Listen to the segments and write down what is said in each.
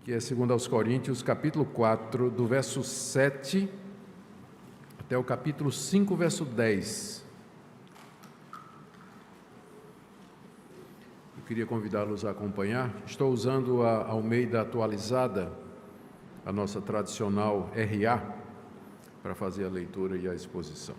que é 2 aos Coríntios, capítulo 4, do verso 7 até o capítulo 5, verso 10. Eu queria convidá-los a acompanhar. Estou usando a Almeida atualizada, a nossa tradicional RA, para fazer a leitura e a exposição.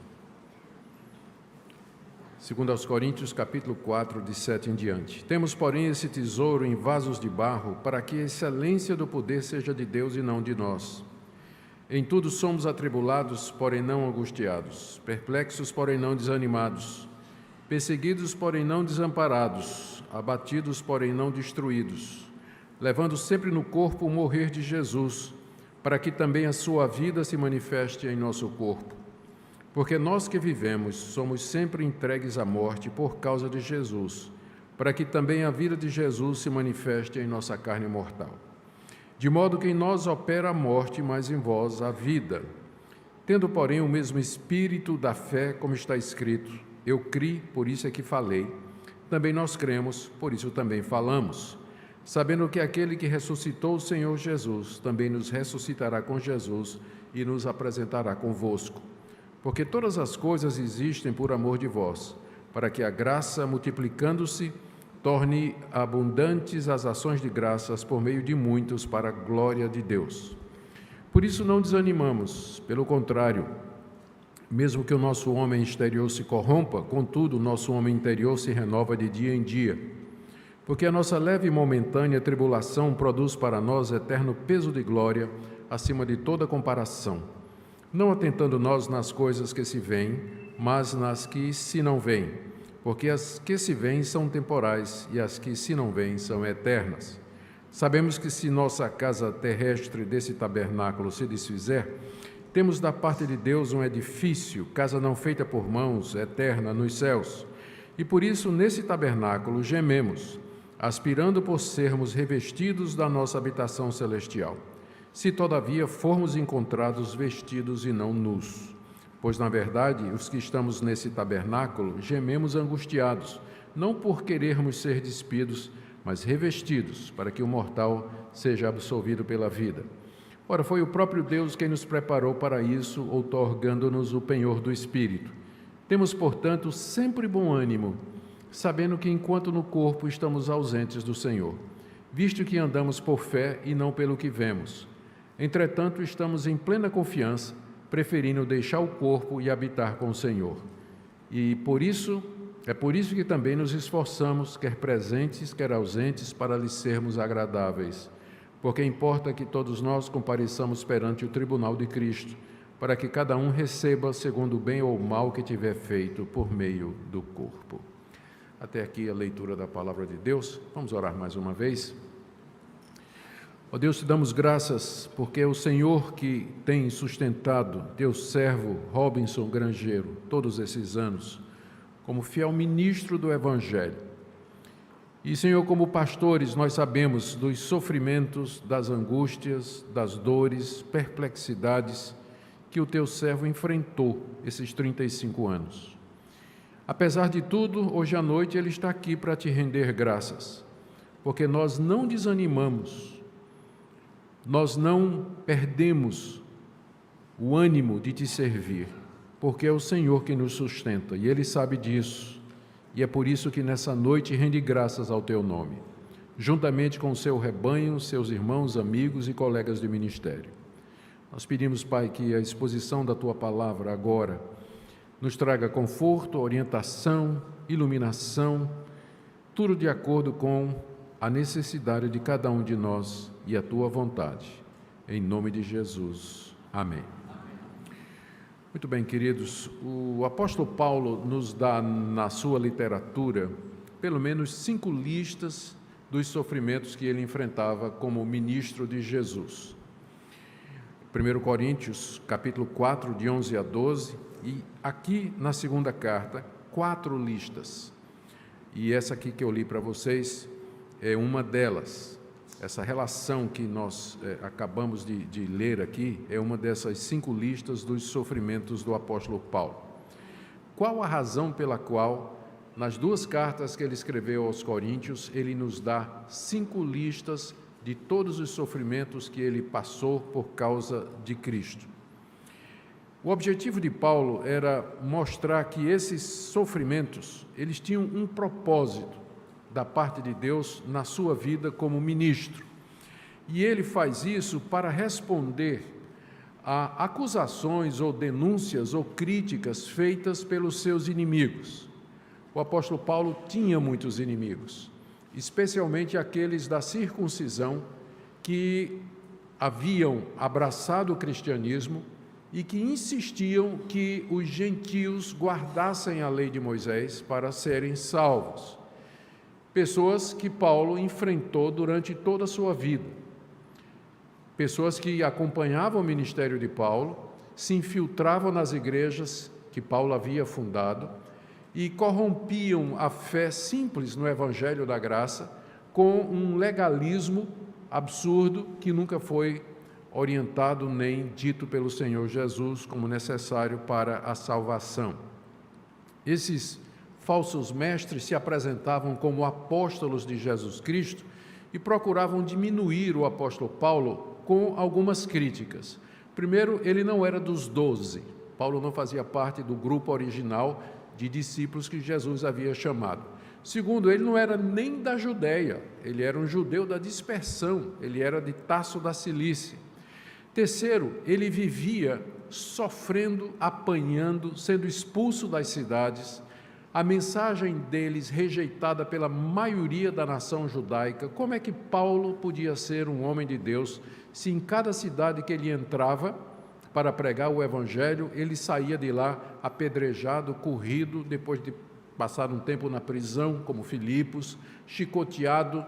2 aos Coríntios, capítulo 4, de 7 em diante. Temos, porém, esse tesouro em vasos de barro, para que a excelência do poder seja de Deus e não de nós. Em tudo somos atribulados, porém não angustiados, perplexos, porém não desanimados, perseguidos, porém não desamparados, abatidos, porém não destruídos, levando sempre no corpo o morrer de Jesus, para que também a sua vida se manifeste em nosso corpo. Porque nós que vivemos somos sempre entregues à morte por causa de Jesus, para que também a vida de Jesus se manifeste em nossa carne mortal. De modo que em nós opera a morte, mas em vós a vida. Tendo, porém, o mesmo espírito da fé, como está escrito, eu criei, por isso é que falei. Também nós cremos, por isso também falamos. Sabendo que aquele que ressuscitou o Senhor Jesus, também nos ressuscitará com Jesus e nos apresentará convosco. Porque todas as coisas existem por amor de vós, para que a graça, multiplicando-se, torne abundantes as ações de graças por meio de muitos para a glória de Deus. Por isso não desanimamos, pelo contrário, mesmo que o nosso homem exterior se corrompa, contudo, o nosso homem interior se renova de dia em dia. Porque a nossa leve e momentânea tribulação produz para nós eterno peso de glória, acima de toda comparação. Não atentando nós nas coisas que se veem, mas nas que se não veem, porque as que se veem são temporais e as que se não veem são eternas. Sabemos que se nossa casa terrestre desse tabernáculo se desfizer, temos da parte de Deus um edifício, casa não feita por mãos, eterna nos céus. E por isso nesse tabernáculo gememos, aspirando por sermos revestidos da nossa habitação celestial. Se, todavia, formos encontrados vestidos e não nus. Pois, na verdade, os que estamos nesse tabernáculo gememos angustiados, não por querermos ser despidos, mas revestidos, para que o mortal seja absolvido pela vida. Ora, foi o próprio Deus quem nos preparou para isso, outorgando-nos o penhor do Espírito. Temos, portanto, sempre bom ânimo, sabendo que, enquanto no corpo estamos ausentes do Senhor, visto que andamos por fé e não pelo que vemos. Entretanto, estamos em plena confiança, preferindo deixar o corpo e habitar com o Senhor. E por isso que também nos esforçamos, quer presentes, quer ausentes, para lhes sermos agradáveis. Porque importa que todos nós compareçamos perante o tribunal de Cristo, para que cada um receba segundo o bem ou o mal que tiver feito por meio do corpo. Até aqui a leitura da palavra de Deus. Vamos orar mais uma vez. Ó Deus, te damos graças porque é o Senhor que tem sustentado teu servo Robinson Grangeiro todos esses anos, como fiel ministro do Evangelho. E, Senhor, como pastores, nós sabemos dos sofrimentos, das angústias, das dores, perplexidades que o teu servo enfrentou esses 35 anos. Apesar de tudo, hoje à noite ele está aqui para te render graças, porque nós não desanimamos, nós não perdemos o ânimo de te servir, porque é o Senhor que nos sustenta, e Ele sabe disso, e é por isso que nessa noite rende graças ao teu nome, juntamente com o seu rebanho, seus irmãos, amigos e colegas de ministério. Nós pedimos, Pai, que a exposição da tua palavra agora nos traga conforto, orientação, iluminação, tudo de acordo com a necessidade de cada um de nós e a tua vontade. Em nome de Jesus. Amém. Muito bem, queridos. O apóstolo Paulo nos dá na sua literatura pelo menos 5 listas dos sofrimentos que ele enfrentava como ministro de Jesus. 1 Coríntios, capítulo 4, de 11 a 12, e aqui na segunda carta, 4 listas. E essa aqui que eu li para vocês é uma delas. Essa relação que nós acabamos de ler aqui é uma dessas 5 listas dos sofrimentos do apóstolo Paulo. Qual a razão pela qual, nas 2 cartas que ele escreveu aos Coríntios, ele nos dá 5 listas de todos os sofrimentos que ele passou por causa de Cristo. O objetivo de Paulo era mostrar que esses sofrimentos, eles tinham um propósito da parte de Deus na sua vida como ministro. E ele faz isso para responder a acusações ou denúncias ou críticas feitas pelos seus inimigos. O apóstolo Paulo tinha muitos inimigos, especialmente aqueles da circuncisão que haviam abraçado o cristianismo e que insistiam que os gentios guardassem a lei de Moisés para serem salvos. Pessoas que Paulo enfrentou durante toda a sua vida. Pessoas que acompanhavam o ministério de Paulo, se infiltravam nas igrejas que Paulo havia fundado e corrompiam a fé simples no Evangelho da Graça com um legalismo absurdo que nunca foi orientado nem dito pelo Senhor Jesus como necessário para a salvação. Esses falsos mestres se apresentavam como apóstolos de Jesus Cristo e procuravam diminuir o apóstolo Paulo com algumas críticas. Primeiro, ele não era dos 12. Paulo não fazia parte do grupo original de discípulos que Jesus havia chamado. Segundo, ele não era nem da Judeia, ele era um judeu da dispersão, ele era de Tarso da Cilícia. Terceiro, ele vivia sofrendo, apanhando, sendo expulso das cidades, a mensagem deles rejeitada pela maioria da nação judaica. Como é que Paulo podia ser um homem de Deus se em cada cidade que ele entrava para pregar o Evangelho, ele saía de lá apedrejado, corrido, depois de passar um tempo na prisão, como Filipos, chicoteado,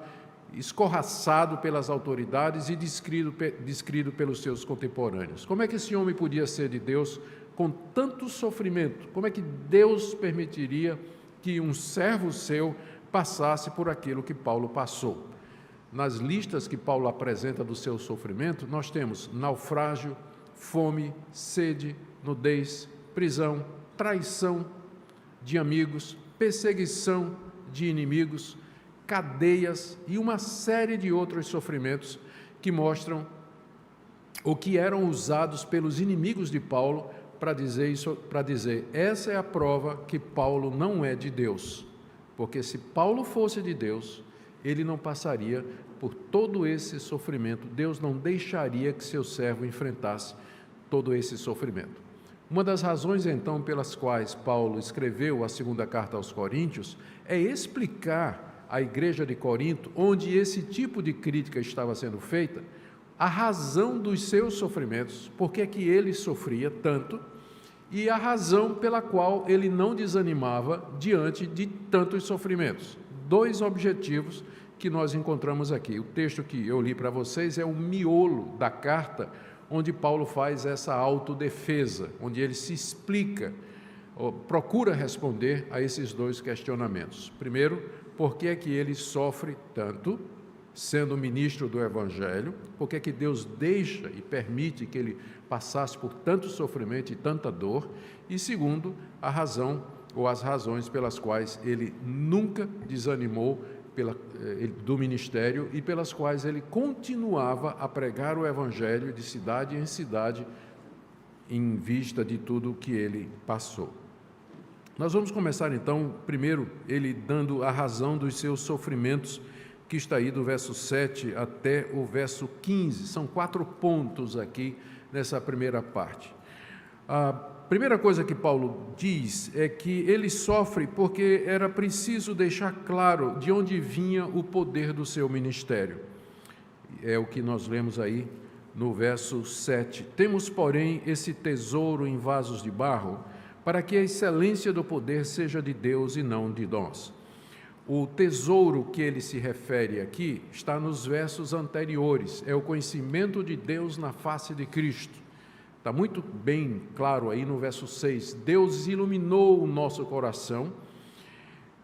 escorraçado pelas autoridades e descrido pelos seus contemporâneos? Como é que esse homem podia ser de Deus com tanto sofrimento? Como é que Deus permitiria que um servo seu passasse por aquilo que Paulo passou? Nas listas que Paulo apresenta do seu sofrimento, nós temos naufrágio, fome, sede, nudez, prisão, traição de amigos, perseguição de inimigos, cadeias e uma série de outros sofrimentos que mostram ou que eram usados pelos inimigos de Paulo para dizer, essa é a prova que Paulo não é de Deus, porque se Paulo fosse de Deus, ele não passaria por todo esse sofrimento, Deus não deixaria que seu servo enfrentasse todo esse sofrimento. Uma das razões, então, pelas quais Paulo escreveu a segunda carta aos Coríntios é explicar à igreja de Corinto, onde esse tipo de crítica estava sendo feita, a razão dos seus sofrimentos, por que que ele sofria tanto, e a razão pela qual ele não desanimava diante de tantos sofrimentos. Dois objetivos que nós encontramos aqui. O texto que eu li para vocês é o miolo da carta, onde Paulo faz essa autodefesa, onde ele se explica, procura responder a esses dois questionamentos. Primeiro, por que é que ele sofre tanto, sendo ministro do Evangelho? Por que é que Deus deixa e permite que ele passasse por tanto sofrimento e tanta dor? E segundo, a razão ou as razões pelas quais ele nunca desanimou do ministério e pelas quais ele continuava a pregar o Evangelho de cidade em cidade em vista de tudo o que ele passou. Nós vamos começar então, primeiro, ele dando a razão dos seus sofrimentos, que está aí do verso 7 até o verso 15. São 4 pontos aqui nessa primeira parte. A primeira coisa que Paulo diz é que ele sofre porque era preciso deixar claro de onde vinha o poder do seu ministério. É o que nós lemos aí no verso 7. Temos, porém, esse tesouro em vasos de barro, para que a excelência do poder seja de Deus e não de nós. O tesouro que ele se refere aqui está nos versos anteriores, é o conhecimento de Deus na face de Cristo. Está muito bem claro aí no verso 6, Deus iluminou o nosso coração,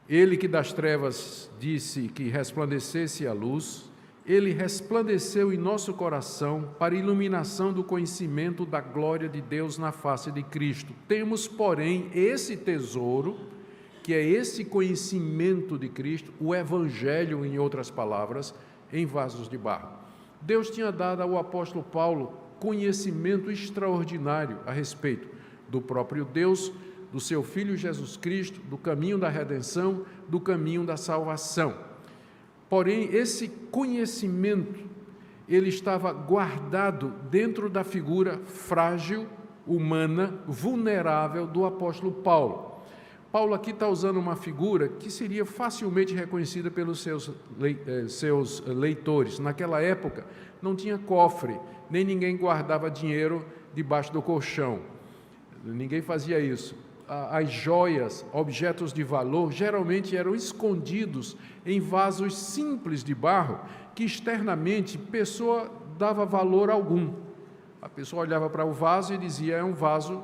ele que das trevas disse que resplandecesse a luz, ele resplandeceu em nosso coração para a iluminação do conhecimento da glória de Deus na face de Cristo. Temos, porém, esse tesouro, que é esse conhecimento de Cristo, o Evangelho, em outras palavras, em vasos de barro. Deus tinha dado ao apóstolo Paulo conhecimento extraordinário a respeito do próprio Deus, do seu Filho Jesus Cristo, do caminho da redenção, do caminho da salvação. Porém, esse conhecimento, ele estava guardado dentro da figura frágil, humana, vulnerável do apóstolo Paulo. Paulo aqui está usando uma figura que seria facilmente reconhecida pelos seus leitores. Naquela época, não tinha cofre, nem ninguém guardava dinheiro debaixo do colchão. Ninguém fazia isso. As joias, objetos de valor, geralmente eram escondidos em vasos simples de barro, que externamente a pessoa dava valor algum. A pessoa olhava para o vaso e dizia, é um vaso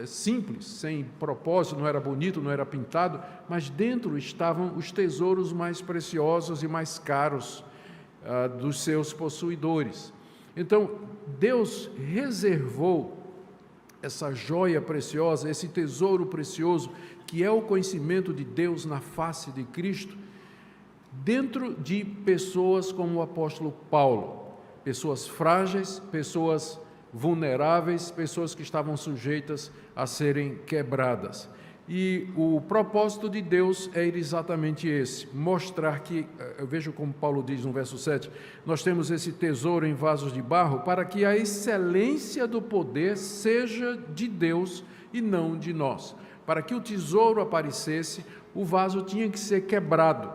simples, sem propósito, não era bonito, não era pintado, mas dentro estavam os tesouros mais preciosos e mais caros dos seus possuidores. Então, Deus reservou essa joia preciosa, esse tesouro precioso, que é o conhecimento de Deus na face de Cristo, dentro de pessoas como o apóstolo Paulo, pessoas frágeis, pessoas vulneráveis, pessoas que estavam sujeitas a serem quebradas. E o propósito de Deus é exatamente esse, mostrar que, eu vejo como Paulo diz no verso 7, nós temos esse tesouro em vasos de barro para que a excelência do poder seja de Deus e não de nós. Para que o tesouro aparecesse, o vaso tinha que ser quebrado.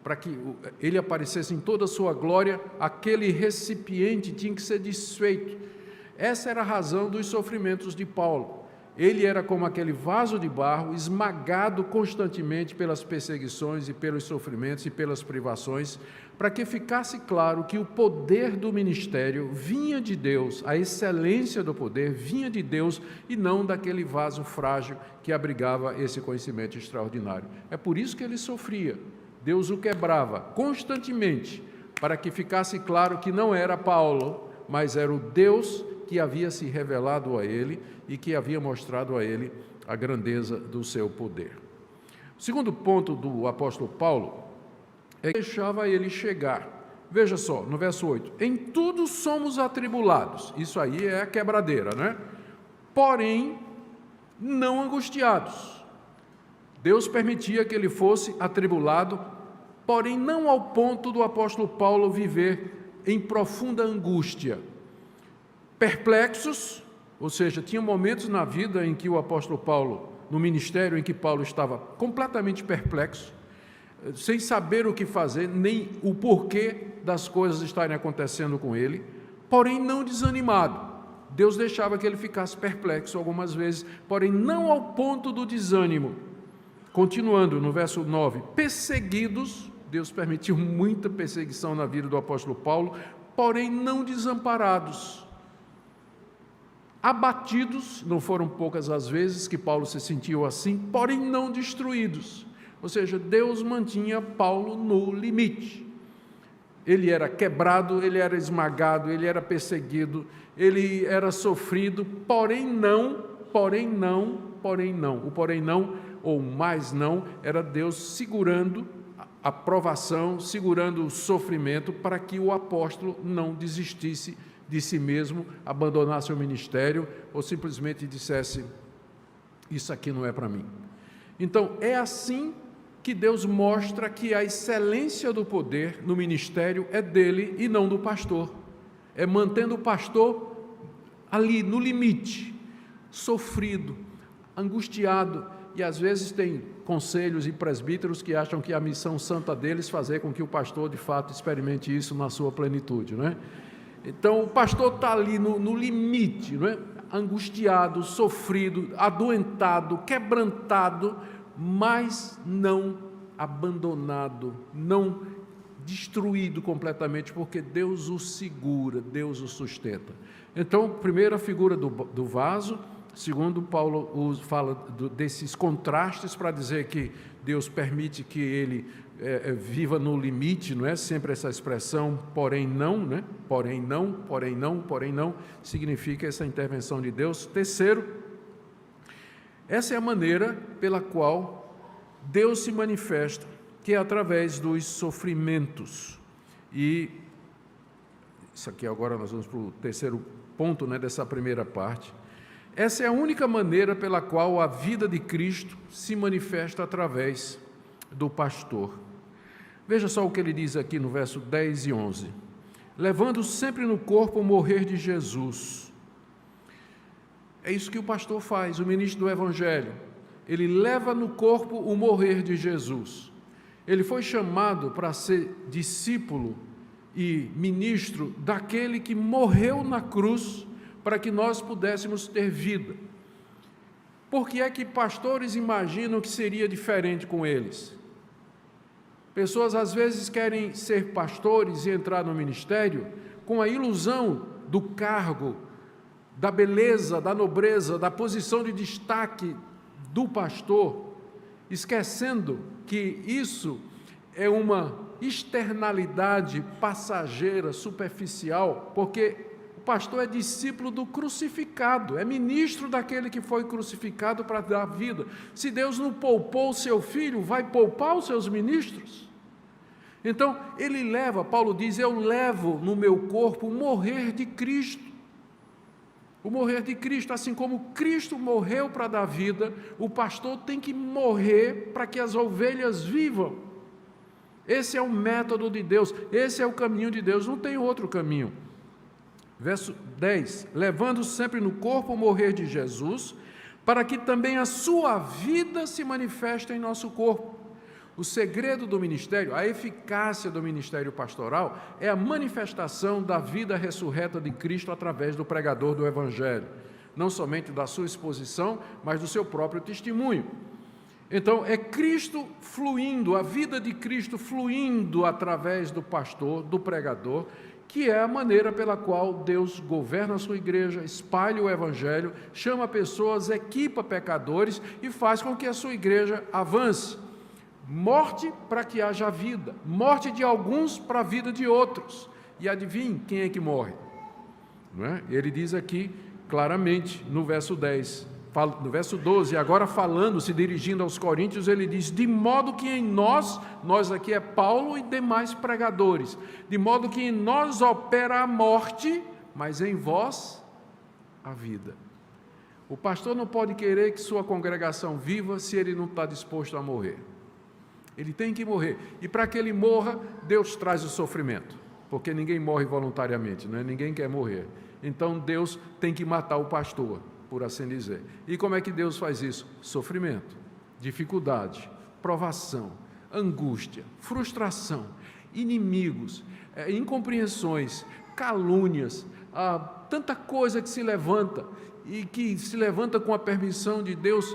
Para que ele aparecesse em toda a sua glória, aquele recipiente tinha que ser desfeito. Essa era a razão dos sofrimentos de Paulo. Ele era como aquele vaso de barro, esmagado constantemente pelas perseguições e pelos sofrimentos e pelas privações, para que ficasse claro que o poder do ministério vinha de Deus, a excelência do poder vinha de Deus e não daquele vaso frágil que abrigava esse conhecimento extraordinário. É por isso que ele sofria. Deus o quebrava constantemente, para que ficasse claro que não era Paulo, mas era o Deus que havia se revelado a ele e que havia mostrado a ele a grandeza do seu poder. O segundo ponto do apóstolo Paulo é que deixava ele chegar. Veja só, no verso 8, em tudo somos atribulados. Isso aí é a quebradeira, né? Porém, não angustiados. Deus permitia que ele fosse atribulado, porém não ao ponto do apóstolo Paulo viver em profunda angústia. Perplexos, ou seja, tinha momentos na vida em que o apóstolo Paulo, no ministério em que Paulo estava completamente perplexo, sem saber o que fazer, nem o porquê das coisas estarem acontecendo com ele, porém não desanimado. Deus deixava que ele ficasse perplexo algumas vezes, porém não ao ponto do desânimo. Continuando no verso 9, perseguidos, Deus permitiu muita perseguição na vida do apóstolo Paulo, porém não desamparados. Abatidos, não foram poucas as vezes que Paulo se sentiu assim, porém não destruídos. Ou seja, Deus mantinha Paulo no limite. Ele era quebrado, ele era esmagado, ele era perseguido, ele era sofrido, porém não, o porém não, ou mais não, era Deus segurando a provação, segurando o sofrimento para que o apóstolo não desistisse de si mesmo, abandonasse o ministério ou simplesmente dissesse, isso aqui não é para mim. Então, é assim que Deus mostra que a excelência do poder no ministério é dele e não do pastor. É mantendo o pastor ali no limite, sofrido, angustiado, e às vezes tem conselhos e presbíteros que acham que a missão santa deles fazer com que o pastor de fato experimente isso na sua plenitude, não é? Então o pastor está ali no limite, não é? Angustiado, sofrido, adoentado, quebrantado, mas não abandonado, não destruído completamente, porque Deus o segura, Deus o sustenta. Então, primeiro a figura do vaso, segundo, Paulo fala desses contrastes para dizer que Deus permite que ele viva no limite, não é? Sempre essa expressão, porém não, né? Porém não, significa essa intervenção de Deus. Terceiro, essa é a maneira pela qual Deus se manifesta, que é através dos sofrimentos. E isso aqui agora nós vamos para o terceiro ponto, né, dessa primeira parte. Essa é a única maneira pela qual a vida de Cristo se manifesta através do pastor. Veja só o que ele diz aqui no verso 10 e 11. Levando sempre no corpo o morrer de Jesus. É isso que o pastor faz, o ministro do Evangelho. Ele leva no corpo o morrer de Jesus. Ele foi chamado para ser discípulo e ministro daquele que morreu na cruz para que nós pudéssemos ter vida. Por que é que pastores imaginam que seria diferente com eles? Pessoas às vezes querem ser pastores e entrar no ministério com a ilusão do cargo, da beleza, da nobreza, da posição de destaque do pastor, esquecendo que isso é uma externalidade passageira, superficial, porque o pastor é discípulo do crucificado, é ministro daquele que foi crucificado para dar vida. Se Deus não poupou o seu filho, vai poupar os seus ministros? Então, ele leva, Paulo diz, eu levo no meu corpo o morrer de Cristo. O morrer de Cristo, assim como Cristo morreu para dar vida, o pastor tem que morrer para que as ovelhas vivam. Esse é o método de Deus, esse é o caminho de Deus, não tem outro caminho. Verso 10, levando sempre no corpo o morrer de Jesus, para que também a sua vida se manifeste em nosso corpo. O segredo do ministério, a eficácia do ministério pastoral é a manifestação da vida ressurreta de Cristo através do pregador do Evangelho, não somente da sua exposição, mas do seu próprio testemunho. Então, é Cristo fluindo, a vida de Cristo fluindo através do pastor, do pregador, que é a maneira pela qual Deus governa a sua igreja, espalha o Evangelho, chama pessoas, equipa pecadores e faz com que a sua igreja avance. Morte para que haja vida, morte de alguns para a vida de outros. E adivinhe quem é que morre? Não é? Ele diz aqui claramente no verso 10, no verso 12, agora falando, se dirigindo aos coríntios, ele diz, de modo que em nós aqui é Paulo e demais pregadores, de modo que em nós opera a morte, mas em vós a vida. O pastor não pode querer que sua congregação viva se ele não está disposto a morrer. Ele tem que morrer, e para que ele morra, Deus traz o sofrimento, porque ninguém morre voluntariamente, não é? Ninguém quer morrer, então Deus tem que matar o pastor, por assim dizer. E como é que Deus faz isso? Sofrimento, dificuldade, provação, angústia, frustração, inimigos, incompreensões, calúnias, tanta coisa que se levanta, e que se levanta com a permissão de Deus.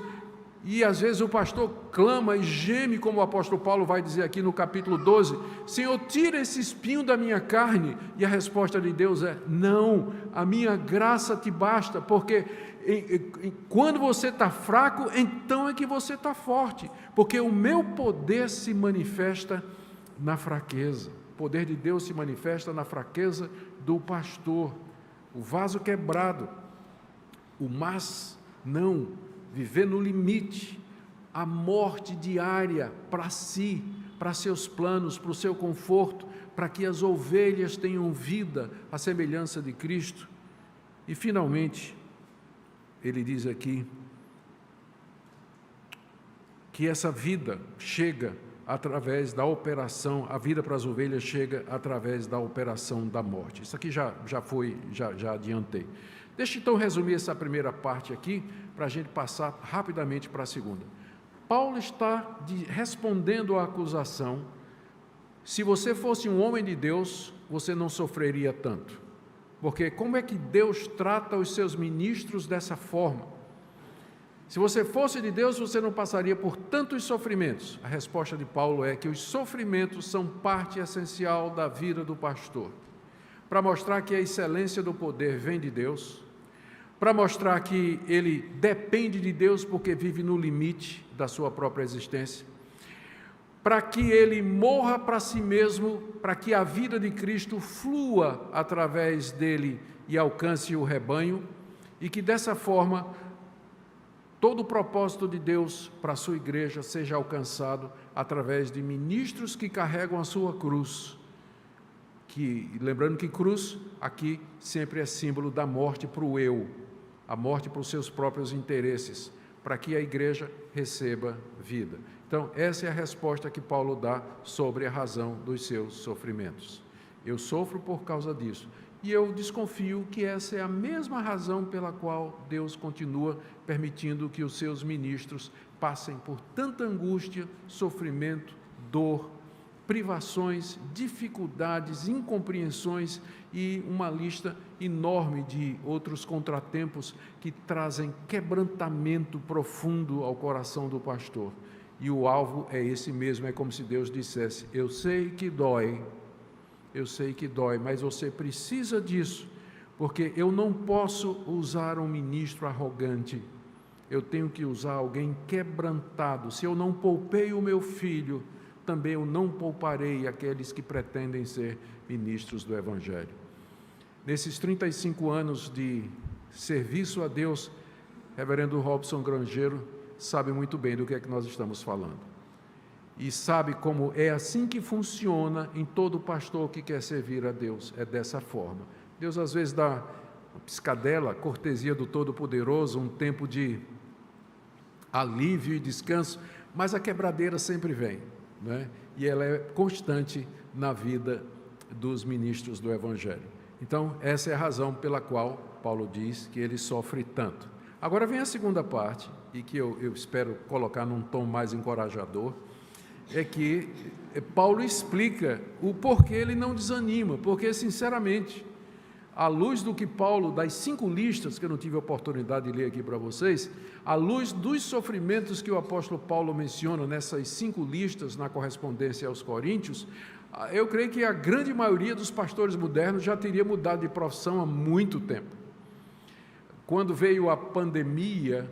E às vezes o pastor clama e geme, como o apóstolo Paulo vai dizer aqui no capítulo 12, Senhor, tira esse espinho da minha carne, e a resposta de Deus é, não, a minha graça te basta, porque quando você está fraco, então é que você está forte, porque o meu poder se manifesta na fraqueza, o poder de Deus se manifesta na fraqueza do pastor, o vaso quebrado, o mas não, viver no limite, a morte diária para si, para seus planos, para o seu conforto, para que as ovelhas tenham vida à semelhança de Cristo. E finalmente, ele diz aqui que essa vida chega através da operação, a vida para as ovelhas chega através da operação da morte. Isso aqui já adiantei. Deixa então resumir essa primeira parte aqui, para a gente passar rapidamente para a segunda. Paulo está respondendo à acusação, se você fosse um homem de Deus, você não sofreria tanto. Porque como é que Deus trata os seus ministros dessa forma? Se você fosse de Deus, você não passaria por tantos sofrimentos. A resposta de Paulo é que os sofrimentos são parte essencial da vida do pastor, para mostrar que a excelência do poder vem de Deus, para mostrar que ele depende de Deus porque vive no limite da sua própria existência, para que ele morra para si mesmo, para que a vida de Cristo flua através dele e alcance o rebanho, e que dessa forma todo o propósito de Deus para a sua igreja seja alcançado através de ministros que carregam a sua cruz lembrando que cruz aqui sempre é símbolo da morte para o eu, a morte para os seus próprios interesses, para que a igreja receba vida. Então, essa é a resposta que Paulo dá sobre a razão dos seus sofrimentos. Eu sofro por causa disso. E eu desconfio que essa é a mesma razão pela qual Deus continua permitindo que os seus ministros passem por tanta angústia, sofrimento, dor, privações, dificuldades, incompreensões e uma lista enorme de outros contratempos que trazem quebrantamento profundo ao coração do pastor. E o alvo é esse mesmo, é como se Deus dissesse: eu sei que dói, mas você precisa disso, porque eu não posso usar um ministro arrogante, eu tenho que usar alguém quebrantado. Se eu não poupei o meu filho, também eu não pouparei aqueles que pretendem ser ministros do Evangelho. Nesses 35 anos de serviço a Deus, reverendo Robson Grangeiro sabe muito bem do que é que nós estamos falando. E sabe como é assim que funciona em todo pastor que quer servir a Deus, é dessa forma. Deus às vezes dá uma piscadela, cortesia do Todo-Poderoso, um tempo de alívio e descanso, mas a quebradeira sempre vem, né? E ela é constante na vida dos ministros do Evangelho. Então, essa é a razão pela qual Paulo diz que ele sofre tanto. Agora vem a segunda parte, e que eu espero colocar num tom mais encorajador, é que Paulo explica o porquê ele não desanima, porque, sinceramente, à luz do que Paulo, das 5 listas, que eu não tive a oportunidade de ler aqui para vocês, à luz dos sofrimentos que o apóstolo Paulo menciona nessas 5 listas na correspondência aos Coríntios, eu creio que a grande maioria dos pastores modernos já teria mudado de profissão há muito tempo. Quando veio a pandemia,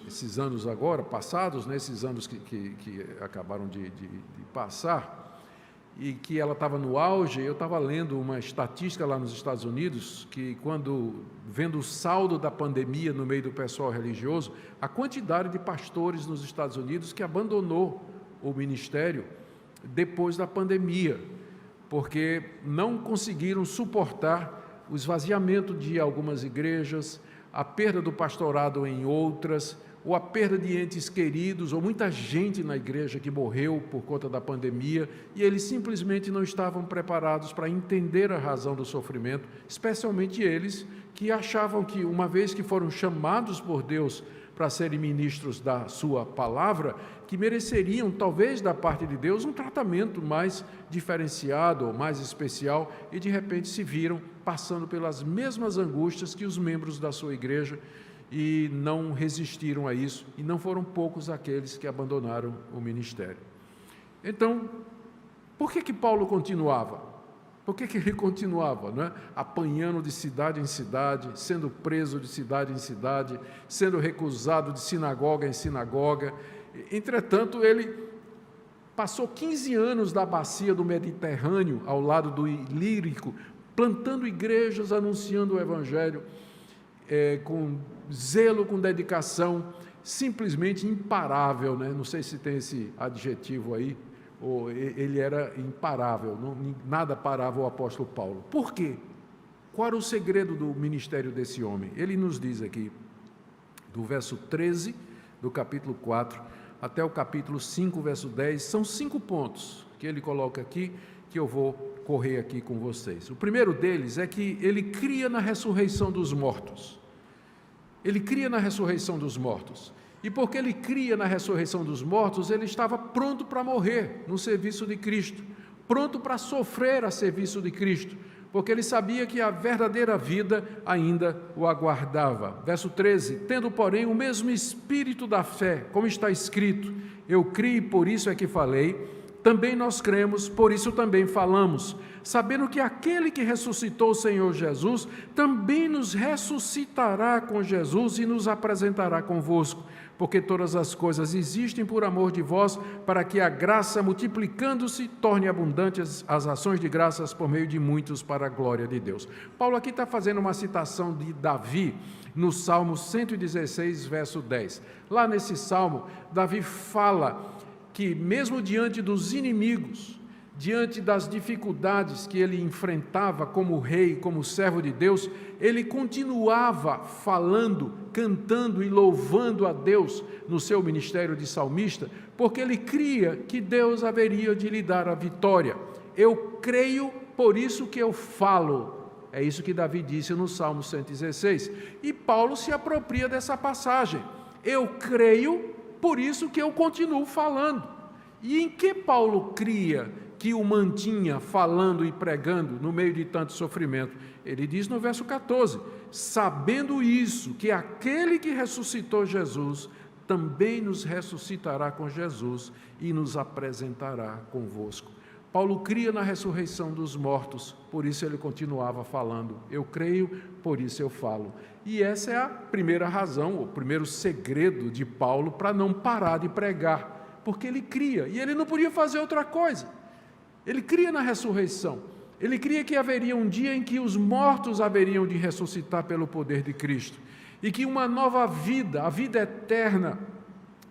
esses anos agora, passados, né, esses anos que acabaram de passar, e que ela estava no auge, eu estava lendo uma estatística lá nos Estados Unidos, que vendo o saldo da pandemia no meio do pessoal religioso, a quantidade de pastores nos Estados Unidos que abandonou o ministério depois da pandemia, porque não conseguiram suportar o esvaziamento de algumas igrejas, a perda do pastorado em outras, ou a perda de entes queridos, ou muita gente na igreja que morreu por conta da pandemia, e eles simplesmente não estavam preparados para entender a razão do sofrimento, especialmente eles que achavam que, uma vez que foram chamados por Deus para serem ministros da sua palavra, que mereceriam, talvez da parte de Deus, um tratamento mais diferenciado ou mais especial, e de repente se viram passando pelas mesmas angústias que os membros da sua igreja, e não resistiram a isso, e não foram poucos aqueles que abandonaram o ministério. Então, por que Paulo continuava? Por que ele continuava, não é? Apanhando de cidade em cidade, sendo preso de cidade em cidade, sendo recusado de sinagoga em sinagoga? Entretanto, ele passou 15 anos na bacia do Mediterrâneo, ao lado do Ilírico, plantando igrejas, anunciando o Evangelho, com zelo, com dedicação, simplesmente imparável, né? Não sei se tem esse adjetivo aí, ou ele era imparável, nada parava o apóstolo Paulo. Por quê? Qual era o segredo do ministério desse homem? Ele nos diz aqui, do verso 13 do capítulo 4 até o capítulo 5, verso 10, são 5 pontos que ele coloca aqui, que eu vou correr aqui com vocês. O primeiro deles é que ele cria na ressurreição dos mortos. Ele cria na ressurreição dos mortos. E porque ele cria na ressurreição dos mortos, ele estava pronto para morrer no serviço de Cristo, pronto para sofrer a serviço de Cristo, porque ele sabia que a verdadeira vida ainda o aguardava. Verso 13, tendo, porém, o mesmo espírito da fé, como está escrito, eu criei, por isso é que falei, também nós cremos, por isso também falamos, sabendo que aquele que ressuscitou o Senhor Jesus, também nos ressuscitará com Jesus e nos apresentará convosco, porque todas as coisas existem por amor de vós, para que a graça, multiplicando-se, torne abundantes as ações de graças por meio de muitos para a glória de Deus. Paulo aqui está fazendo uma citação de Davi, no Salmo 116, verso 10. Lá nesse Salmo, Davi fala que mesmo diante dos inimigos, diante das dificuldades que ele enfrentava como rei, como servo de Deus, ele continuava falando, cantando e louvando a Deus no seu ministério de salmista, porque ele cria que Deus haveria de lhe dar a vitória. Eu creio, por isso que eu falo. É isso que Davi disse no Salmo 116. E Paulo se apropria dessa passagem. Eu creio, por isso que eu continuo falando. E em que Paulo cria que o mantinha falando e pregando no meio de tanto sofrimento? Ele diz no verso 14, sabendo isso, que aquele que ressuscitou Jesus, também nos ressuscitará com Jesus e nos apresentará convosco. Paulo cria na ressurreição dos mortos, por isso ele continuava falando. Eu creio, por isso eu falo. E essa é a primeira razão, o primeiro segredo de Paulo para não parar de pregar, porque ele cria, e ele não podia fazer outra coisa. Ele cria na ressurreição, ele cria que haveria um dia em que os mortos haveriam de ressuscitar pelo poder de Cristo, e que uma nova vida, a vida eterna,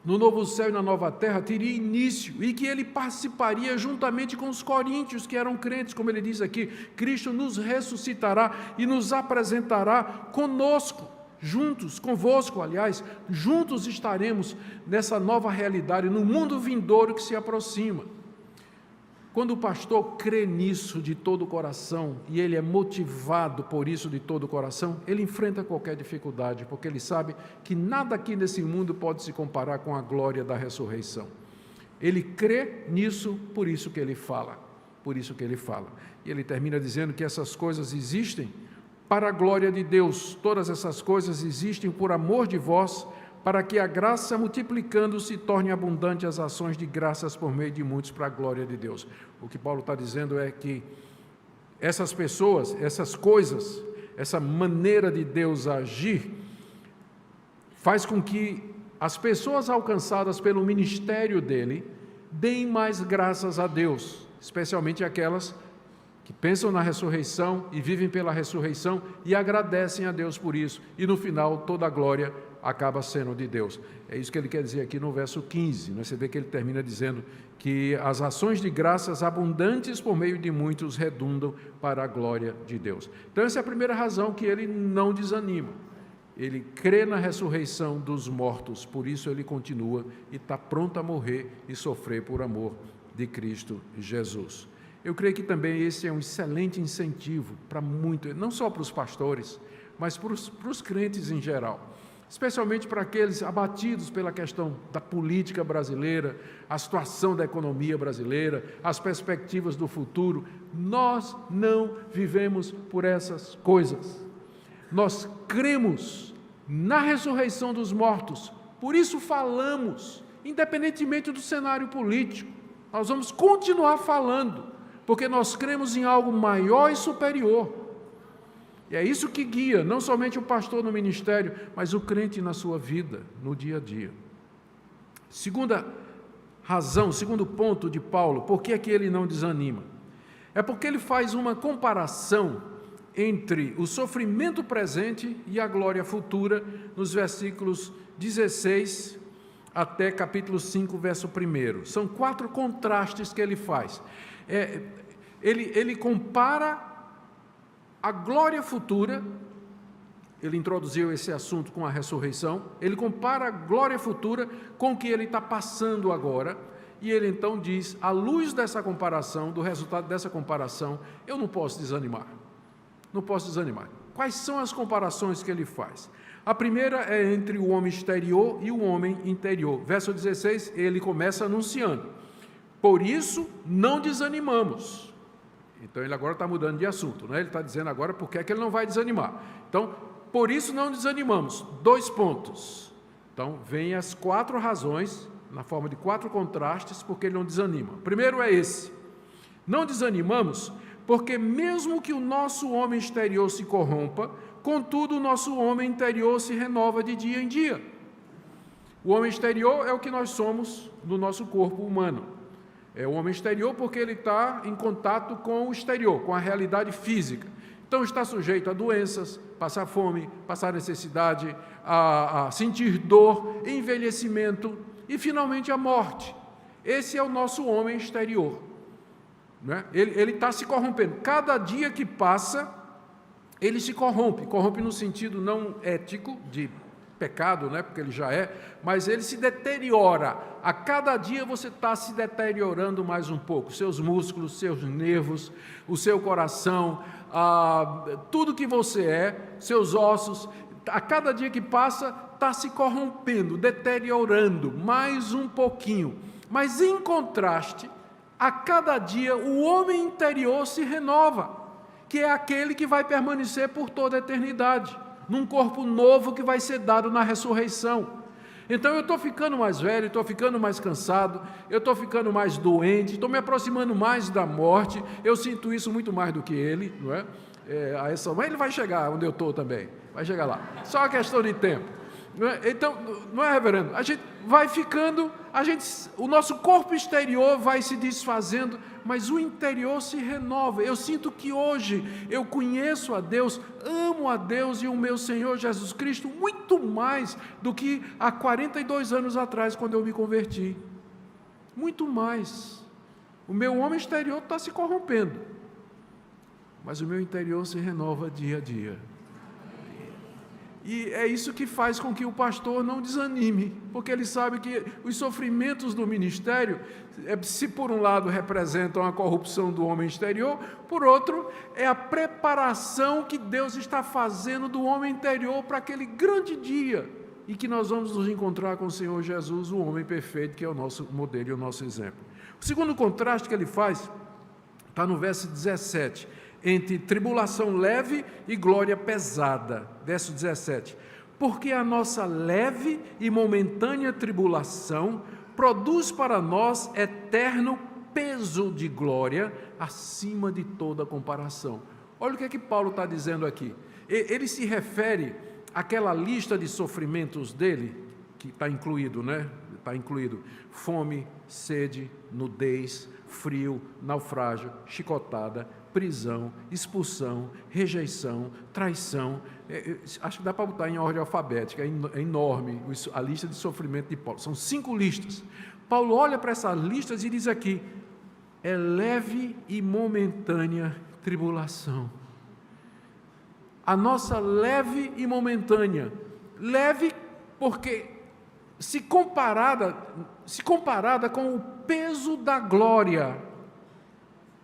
no novo céu e na nova terra, teria início, e que ele participaria juntamente com os coríntios, que eram crentes, como ele diz aqui, Cristo nos ressuscitará e nos apresentará conosco, juntos, convosco, aliás, juntos estaremos nessa nova realidade, no mundo vindouro que se aproxima. Quando o pastor crê nisso de todo o coração, e ele é motivado por isso de todo o coração, ele enfrenta qualquer dificuldade, porque ele sabe que nada aqui nesse mundo pode se comparar com a glória da ressurreição. Ele crê nisso, por isso que ele fala, por isso que ele fala. E ele termina dizendo que essas coisas existem para a glória de Deus, todas essas coisas existem por amor de vós, para que a graça, multiplicando, se torne abundante as ações de graças por meio de muitos para a glória de Deus. O que Paulo está dizendo é que essas pessoas, essas coisas, essa maneira de Deus agir, faz com que as pessoas alcançadas pelo ministério dele deem mais graças a Deus, especialmente aquelas que pensam na ressurreição e vivem pela ressurreição e agradecem a Deus por isso. E no final, toda a glória acaba sendo de Deus. É isso que ele quer dizer aqui no verso 15. Você vê que ele termina dizendo que as ações de graças abundantes por meio de muitos redundam para a glória de Deus. Então essa é a primeira razão que ele não desanima. Ele crê na ressurreição dos mortos, por isso ele continua e está pronto a morrer e sofrer por amor de Cristo Jesus. Eu creio que também esse é um excelente incentivo para muito, não só para os pastores, mas para os crentes em geral. Especialmente para aqueles abatidos pela questão da política brasileira, a situação da economia brasileira, as perspectivas do futuro. Nós não vivemos por essas coisas. Nós cremos na ressurreição dos mortos, por isso falamos, independentemente do cenário político. Nós vamos continuar falando, porque nós cremos em algo maior e superior. E é isso que guia, não somente o pastor no ministério, mas o crente na sua vida, no dia a dia. Segunda razão, segundo ponto de Paulo, por que é que ele não desanima? É porque ele faz uma comparação entre o sofrimento presente e a glória futura, nos versículos 16 até capítulo 5, verso 1. São 4 contrastes que ele faz. Ele compara a glória futura, ele introduziu esse assunto com a ressurreição, ele compara a glória futura com o que ele está passando agora, e ele então diz, à luz dessa comparação, do resultado dessa comparação, eu não posso desanimar. Não posso desanimar. Quais são as comparações que ele faz? A primeira é entre o homem exterior e o homem interior. Verso 16, ele começa anunciando, por isso não desanimamos. Então ele agora está mudando de assunto, né? Ele está dizendo agora por que é que ele não vai desanimar. Então, por isso não desanimamos. 2 pontos. Então, vem as 4 razões, na forma de 4 contrastes, porque ele não desanima. O primeiro é esse. Não desanimamos porque mesmo que o nosso homem exterior se corrompa, contudo o nosso homem interior se renova de dia em dia. O homem exterior é o que nós somos no nosso corpo humano. É o homem exterior porque ele está em contato com o exterior, com a realidade física. Então está sujeito a doenças, passar fome, passar necessidade, a sentir dor, envelhecimento e finalmente a morte. Esse é o nosso homem exterior. né? Ele está se corrompendo. Cada dia que passa, ele se corrompe no sentido não ético, de pecado, né? Porque ele já é, mas ele se deteriora. A cada dia você está se deteriorando mais um pouco. Seus músculos, seus nervos, o seu coração, tudo que você é, seus ossos, a cada dia que passa, está se corrompendo, deteriorando mais um pouquinho. Mas em contraste, a cada dia o homem interior se renova, que é aquele que vai permanecer por toda a eternidade, num corpo novo que vai ser dado na ressurreição. Então eu estou ficando mais velho, estou ficando mais cansado, eu estou ficando mais doente, estou me aproximando mais da morte, eu sinto isso muito mais do que ele, não é? Mas ele vai chegar onde eu estou também, vai chegar lá, só uma questão de tempo. Não é? Então, não é, reverendo? A gente vai ficando, o nosso corpo exterior vai se desfazendo, mas o interior se renova. Eu sinto que hoje eu conheço a Deus, amo a Deus e o meu Senhor Jesus Cristo muito mais do que há 42 anos atrás, quando eu me converti. Muito mais. O meu homem exterior está se corrompendo, mas o meu interior se renova dia a dia. E é isso que faz com que o pastor não desanime, porque ele sabe que os sofrimentos do ministério, se por um lado representam a corrupção do homem exterior, por outro, é a preparação que Deus está fazendo do homem interior para aquele grande dia, e que nós vamos nos encontrar com o Senhor Jesus, o homem perfeito, que é o nosso modelo e o nosso exemplo. O segundo contraste que ele faz está no verso 17, entre tribulação leve e glória pesada. Verso 17. Porque a nossa leve e momentânea tribulação produz para nós eterno peso de glória acima de toda comparação. Olha o que é que Paulo está dizendo aqui. Ele se refere àquela lista de sofrimentos dele, que está incluído, né? Está incluído fome, sede, nudez, frio, naufrágio, chicotada, prisão, expulsão, rejeição, traição. Acho que dá para botar em ordem alfabética, é enorme a lista de sofrimento de Paulo. São 5 listas. Paulo olha para essas listas e diz aqui, é leve e momentânea tribulação. A nossa leve e momentânea. Leve porque se comparada com o peso da glória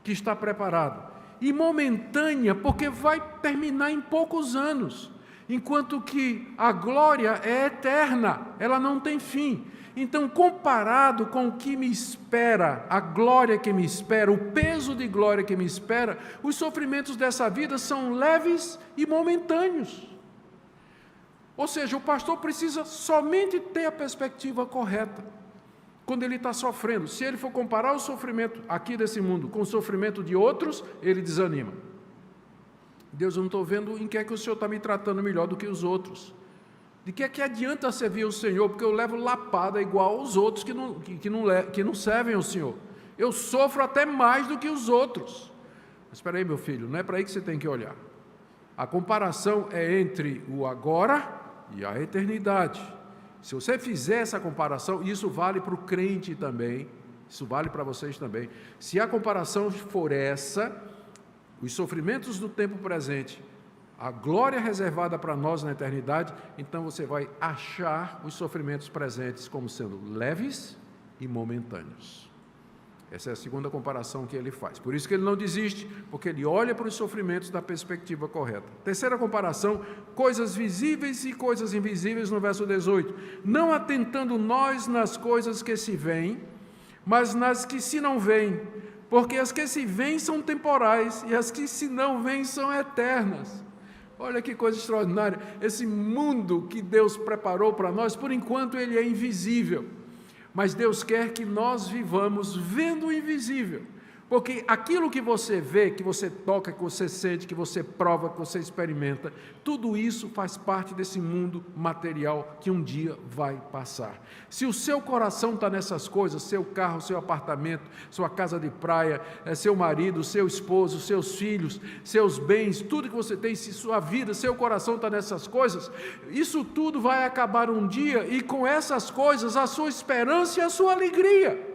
que está preparado. E momentânea, porque vai terminar em poucos anos, enquanto que a glória é eterna, ela não tem fim. Então, comparado com o que me espera, a glória que me espera, o peso de glória que me espera, os sofrimentos dessa vida são leves e momentâneos. Ou seja, o pastor precisa somente ter a perspectiva correta quando ele está sofrendo. Se ele for comparar o sofrimento aqui desse mundo com o sofrimento de outros, ele desanima. Deus, eu não estou vendo em que é que o Senhor está me tratando melhor do que os outros. De que é que adianta servir o Senhor, porque eu levo lapada igual aos outros que não servem ao Senhor. Eu sofro até mais do que os outros. Mas espera aí, meu filho, não é para aí que você tem que olhar. A comparação é entre o agora e a eternidade. Se você fizer essa comparação, isso vale para o crente também, isso vale para vocês também. Se a comparação for essa, os sofrimentos do tempo presente, a glória reservada para nós na eternidade, então você vai achar os sofrimentos presentes como sendo leves e momentâneos. Essa é a segunda comparação que ele faz. Por isso que ele não desiste, porque ele olha para os sofrimentos da perspectiva correta. Terceira comparação, coisas visíveis e coisas invisíveis, no verso 18. Não atentando nós nas coisas que se veem, mas nas que se não veem, porque as que se veem são temporais e as que se não veem são eternas. Olha que coisa extraordinária. Esse mundo que Deus preparou para nós, por enquanto ele é invisível. Mas Deus quer que nós vivamos vendo o invisível, porque aquilo que você vê, que você toca, que você sente, que você prova, que você experimenta, tudo isso faz parte desse mundo material que um dia vai passar. Se o seu coração está nessas coisas, seu carro, seu apartamento, sua casa de praia, seu marido, seu esposo, seus filhos, seus bens, tudo que você tem, se sua vida, seu coração está nessas coisas, isso tudo vai acabar um dia, e com essas coisas a sua esperança e a sua alegria.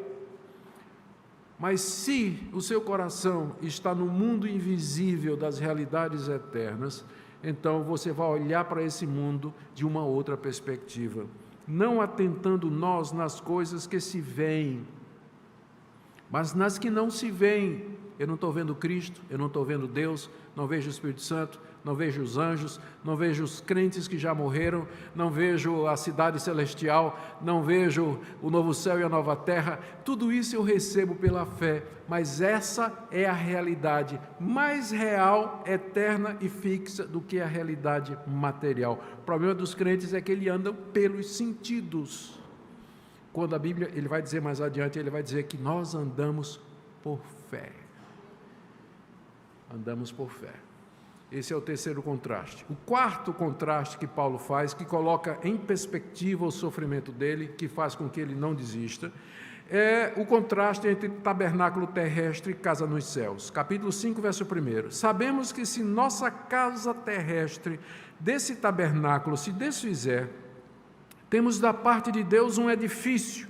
Mas se o seu coração está no mundo invisível das realidades eternas, então você vai olhar para esse mundo de uma outra perspectiva, não atentando nós nas coisas que se veem, mas nas que não se veem. Eu não estou vendo Cristo, eu não estou vendo Deus, não vejo o Espírito Santo, não vejo os anjos, não vejo os crentes que já morreram, não vejo a cidade celestial, não vejo o novo céu e a nova terra. Tudo isso eu recebo pela fé, mas essa é a realidade mais real, eterna e fixa do que a realidade material. O problema dos crentes é que eles andam pelos sentidos. Quando a Bíblia, ele vai dizer mais adiante, ele vai dizer que nós andamos por fé. Andamos por fé. Esse é o terceiro contraste. O quarto contraste que Paulo faz, que coloca em perspectiva o sofrimento dele, que faz com que ele não desista, é o contraste entre tabernáculo terrestre e casa nos céus. Capítulo 5, verso 1. Sabemos que se nossa casa terrestre desse tabernáculo se desfizer, temos da parte de Deus um edifício,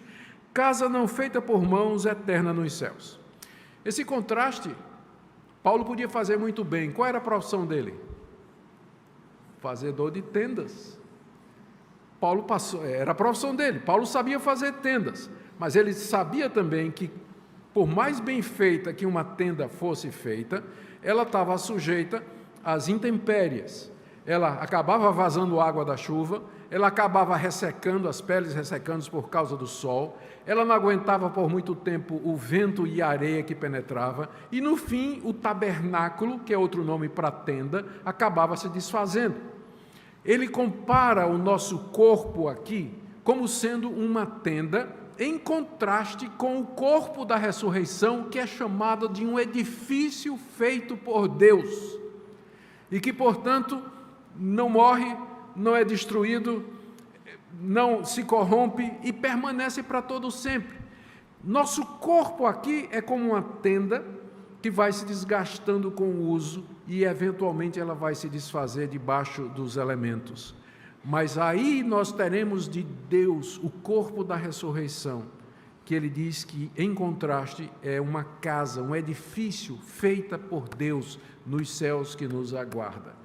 casa não feita por mãos, eterna nos céus. Esse contraste Paulo podia fazer muito bem. Qual era a profissão dele? Fazedor de tendas. Era a profissão dele. Paulo sabia fazer tendas, mas ele sabia também que, por mais bem feita que uma tenda fosse feita, ela estava sujeita às intempéries. Ela acabava vazando água da chuva, ela acabava ressecando, as peles ressecando por causa do sol, ela não aguentava por muito tempo o vento e a areia que penetrava, e no fim o tabernáculo, que é outro nome para tenda, acabava se desfazendo. Ele compara o nosso corpo aqui como sendo uma tenda, em contraste com o corpo da ressurreição, que é chamado de um edifício feito por Deus, e que, portanto, não morre, não é destruído, não se corrompe e permanece para todo sempre. Nosso corpo aqui é como uma tenda que vai se desgastando com o uso e eventualmente ela vai se desfazer debaixo dos elementos. Mas aí nós teremos de Deus o corpo da ressurreição, que ele diz que, em contraste, é uma casa, um edifício feita por Deus nos céus que nos aguarda.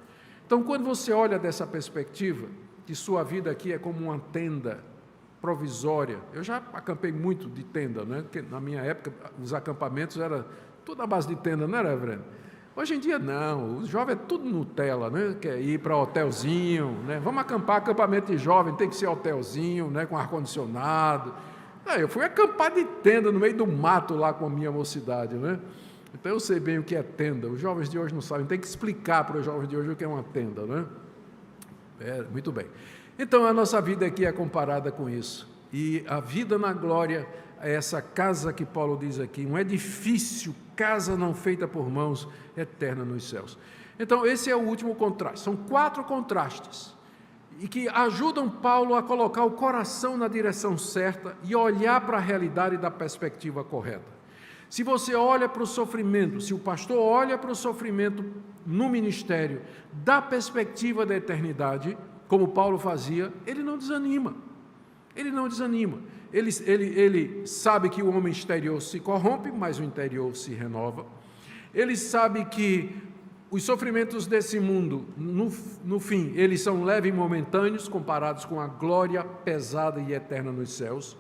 Então, quando você olha dessa perspectiva, que sua vida aqui é como uma tenda provisória, eu já acampei muito de tenda, né? Porque na minha época os acampamentos eram tudo à base de tenda, não era, Reverendo? Hoje em dia não, os jovens é tudo Nutella, né? Quer ir para hotelzinho, né? Vamos acampar, acampamento de jovem, tem que ser hotelzinho, né? Com ar-condicionado. Eu fui acampar de tenda no meio do mato lá com a minha mocidade, né? Então eu sei bem o que é tenda. Os jovens de hoje não sabem, tem que explicar para os jovens de hoje o que é uma tenda, né? Muito bem. Então a nossa vida aqui é comparada com isso. E a vida na glória é essa casa que Paulo diz aqui, um edifício, casa não feita por mãos, eterna nos céus. Então esse é o último contraste. São 4 contrastes e que ajudam Paulo a colocar o coração na direção certa e olhar para a realidade da perspectiva correta. Se você olha para o sofrimento, se o pastor olha para o sofrimento no ministério, da perspectiva da eternidade, como Paulo fazia, ele não desanima. Ele não desanima. Ele sabe que o homem exterior se corrompe, mas o interior se renova. Ele sabe que os sofrimentos desse mundo, no fim, eles são leves e momentâneos, comparados com a glória pesada e eterna nos céus.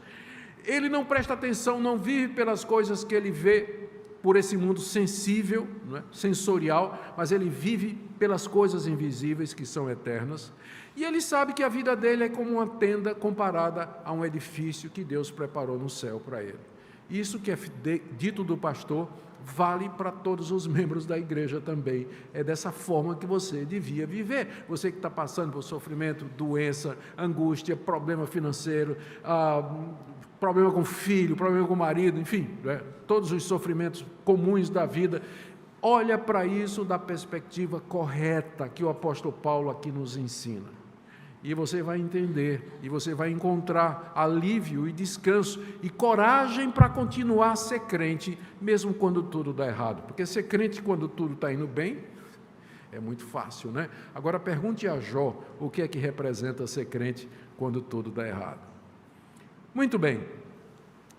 Ele não presta atenção, não vive pelas coisas que ele vê por esse mundo sensível, não é? Sensorial, mas ele vive pelas coisas invisíveis que são eternas. E ele sabe que a vida dele é como uma tenda comparada a um edifício que Deus preparou no céu para ele. Isso que é dito do pastor vale para todos os membros da igreja também. É dessa forma que você devia viver. Você que está passando por sofrimento, doença, angústia, problema financeiro, problema com o filho, problema com o marido, enfim, né? Todos os sofrimentos comuns da vida, olha para isso da perspectiva correta que o apóstolo Paulo aqui nos ensina. E você vai entender, e você vai encontrar alívio e descanso e coragem para continuar a ser crente, mesmo quando tudo dá errado. Porque ser crente quando tudo está indo bem, é muito fácil, né? Agora pergunte a Jó o que é que representa ser crente quando tudo dá errado. Muito bem,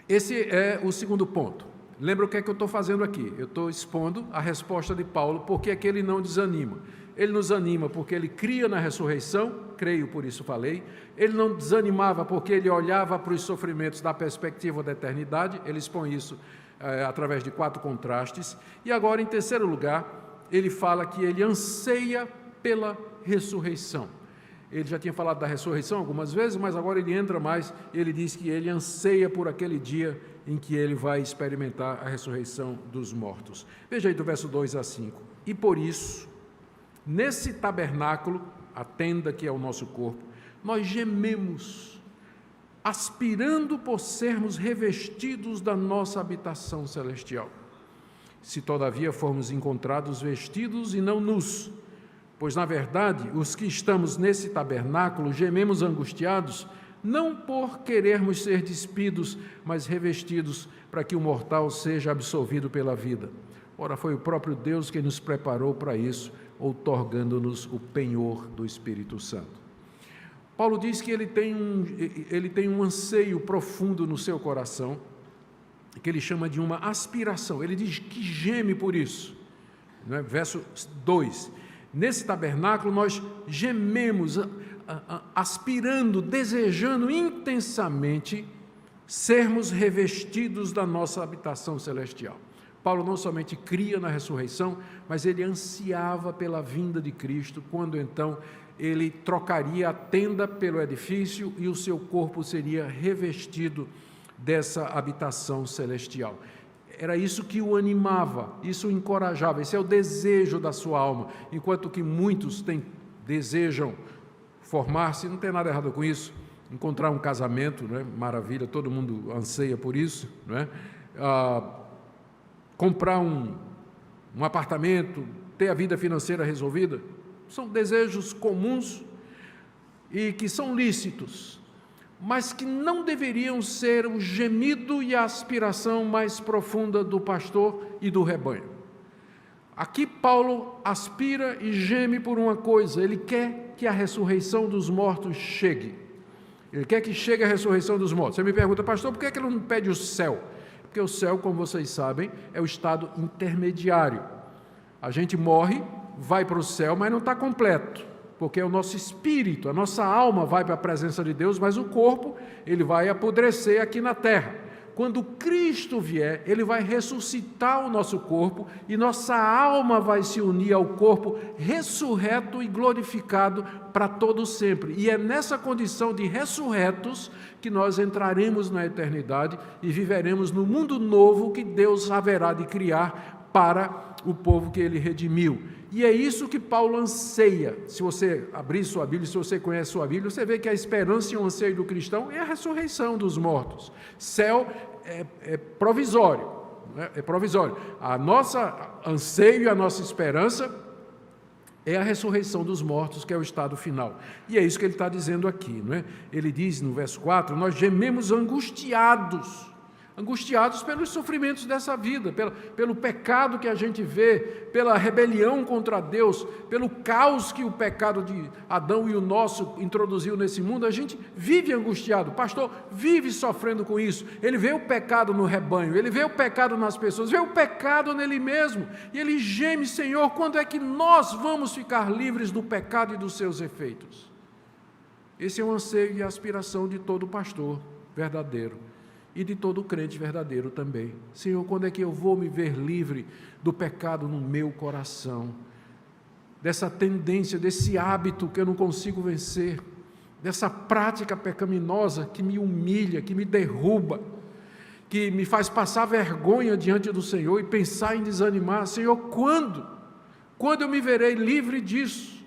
esse é o segundo ponto. Lembra o que é que eu estou fazendo aqui? Eu estou expondo a resposta de Paulo, porque é que ele não desanima. Ele nos anima porque ele cria na ressurreição, creio, por isso falei. Ele não desanimava porque ele olhava para os sofrimentos da perspectiva da eternidade. Ele expõe isso através de 4 contrastes. E agora, em terceiro lugar, ele fala que ele anseia pela ressurreição. Ele já tinha falado da ressurreição algumas vezes, mas agora ele entra mais, ele diz que ele anseia por aquele dia em que ele vai experimentar a ressurreição dos mortos. Veja aí do verso 2 a 5. E por isso, nesse tabernáculo, a tenda que é o nosso corpo, nós gememos, aspirando por sermos revestidos da nossa habitação celestial. Se todavia formos encontrados vestidos e não nus, pois na verdade os que estamos nesse tabernáculo gememos angustiados, não por querermos ser despidos, mas revestidos para que o mortal seja absolvido pela vida. Ora, foi o próprio Deus quem nos preparou para isso, outorgando-nos o penhor do Espírito Santo. Paulo diz que ele tem um anseio profundo no seu coração, que ele chama de uma aspiração. Ele diz que geme por isso. Verso 2. Nesse tabernáculo nós gememos, aspirando, desejando intensamente sermos revestidos da nossa habitação celestial. Paulo não somente cria na ressurreição, mas ele ansiava pela vinda de Cristo, quando então ele trocaria a tenda pelo edifício e o seu corpo seria revestido dessa habitação celestial. Era isso que o animava, isso o encorajava, esse é o desejo da sua alma. Enquanto que muitos desejam formar-se, não tem nada errado com isso, encontrar um casamento, não é? Maravilha, todo mundo anseia por isso, não é? Comprar um apartamento, ter a vida financeira resolvida, são desejos comuns e que são lícitos, mas que não deveriam ser o gemido e a aspiração mais profunda do pastor e do rebanho. Aqui Paulo aspira e geme por uma coisa, ele quer que a ressurreição dos mortos chegue. Ele quer que chegue a ressurreição dos mortos. Você me pergunta, pastor, por que ele não pede o céu? Porque o céu, como vocês sabem, é o estado intermediário. A gente morre, vai para o céu, mas não está completo, porque é o nosso espírito, a nossa alma vai para a presença de Deus, mas o corpo, ele vai apodrecer aqui na terra. Quando Cristo vier, ele vai ressuscitar o nosso corpo e nossa alma vai se unir ao corpo ressurreto e glorificado para todo sempre. E é nessa condição de ressurretos que nós entraremos na eternidade e viveremos no mundo novo que Deus haverá de criar para o povo que ele redimiu. E é isso que Paulo anseia. Se você abrir sua Bíblia, se você conhece sua Bíblia, você vê que a esperança e o anseio do cristão é a ressurreição dos mortos. Céu é provisório, né? É provisório. A nossa anseio e a nossa esperança é a ressurreição dos mortos, que é o estado final. E é isso que ele está dizendo aqui, não é? Ele diz no verso 4, nós gememos angustiados pelos sofrimentos dessa vida, pelo pecado que a gente vê, pela rebelião contra Deus, pelo caos que o pecado de Adão e o nosso introduziu nesse mundo. A gente vive angustiado, o pastor vive sofrendo com isso. Ele vê o pecado no rebanho, ele vê o pecado nas pessoas, vê o pecado nele mesmo, e ele geme, Senhor, quando é que nós vamos ficar livres do pecado e dos seus efeitos? Esse é o anseio e a aspiração de todo pastor verdadeiro, e de todo crente verdadeiro também. Senhor, quando é que eu vou me ver livre do pecado no meu coração? Dessa tendência, desse hábito que eu não consigo vencer, dessa prática pecaminosa que me humilha, que me derruba, que me faz passar vergonha diante do Senhor e pensar em desanimar. Senhor, quando? Quando eu me verei livre disso?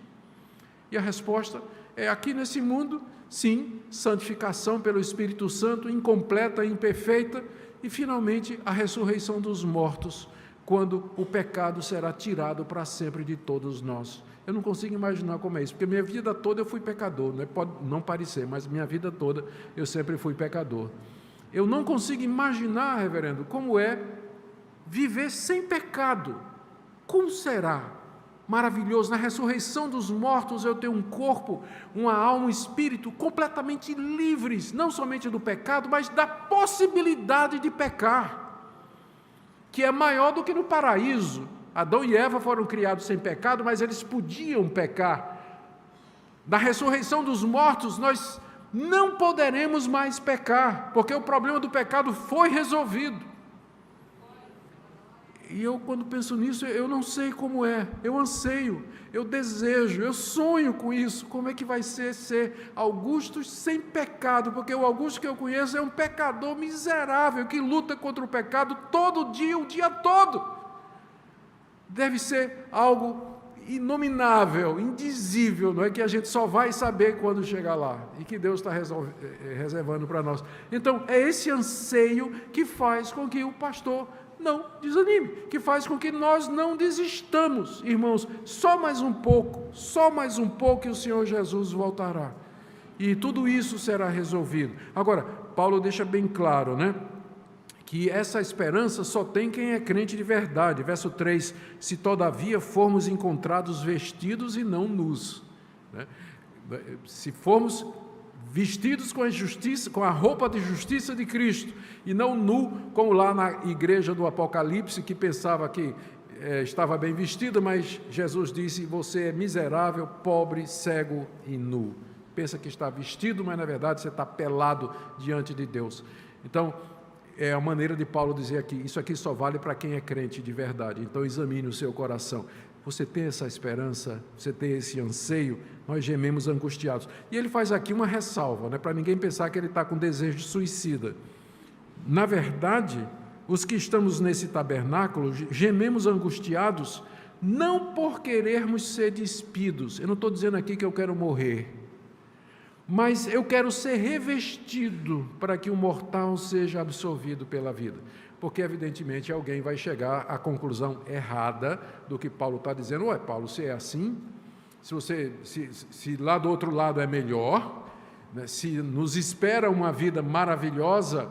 E a resposta é aqui nesse mundo. Sim, santificação pelo Espírito Santo, incompleta, imperfeita, e finalmente a ressurreição dos mortos, quando o pecado será tirado para sempre de todos nós. Eu não consigo imaginar como é isso, porque minha vida toda eu fui pecador, né? Pode não parecer, mas minha vida toda eu sempre fui pecador. Eu não consigo imaginar, reverendo, como é viver sem pecado. Como será? Maravilhoso, na ressurreição dos mortos eu tenho um corpo, uma alma, um espírito completamente livres, não somente do pecado, mas da possibilidade de pecar. que é maior do que no paraíso. Adão e Eva foram criados sem pecado, mas eles podiam pecar. Na ressurreição dos mortos, nós não poderemos mais pecar, porque o problema do pecado foi resolvido. E eu, quando penso nisso, eu não sei como é, eu anseio, eu desejo, eu sonho com isso. Como é que vai ser Augusto sem pecado? Porque o Augusto que eu conheço é um pecador miserável, que luta contra o pecado todo dia, o dia todo. Deve ser algo inominável, indizível, não é, que a gente só vai saber quando chegar lá, e que Deus está reservando para nós. Então, é esse anseio que faz com que o pastor não desanime, que faz com que nós não desistamos, irmãos. Só mais um pouco e o Senhor Jesus voltará, e tudo isso será resolvido. Agora, Paulo deixa bem claro, né, que essa esperança só tem quem é crente de verdade. Verso 3, se todavia formos encontrados vestidos e não nus, né? Se formos vestidos com a justiça, com a roupa de justiça de Cristo, e não nu, como lá na igreja do Apocalipse, que pensava que estava bem vestida, mas Jesus disse, você é miserável, pobre, cego e nu. Pensa que está vestido, mas na verdade você está pelado diante de Deus. Então, é a maneira de Paulo dizer aqui, isso aqui só vale para quem é crente de verdade. Então examine o seu coração. Você tem essa esperança, você tem esse anseio, nós gememos angustiados. E ele faz aqui uma ressalva, né, para ninguém pensar que ele está com desejo de suicida. Na verdade, os que estamos nesse tabernáculo, gememos angustiados, não por querermos ser despidos. Eu não estou dizendo aqui que eu quero morrer, mas eu quero ser revestido para que o mortal seja absorvido pela vida. Porque, evidentemente, alguém vai chegar à conclusão errada do que Paulo está dizendo. Ué, Paulo, se é assim, se lá do outro lado é melhor, né, se nos espera uma vida maravilhosa,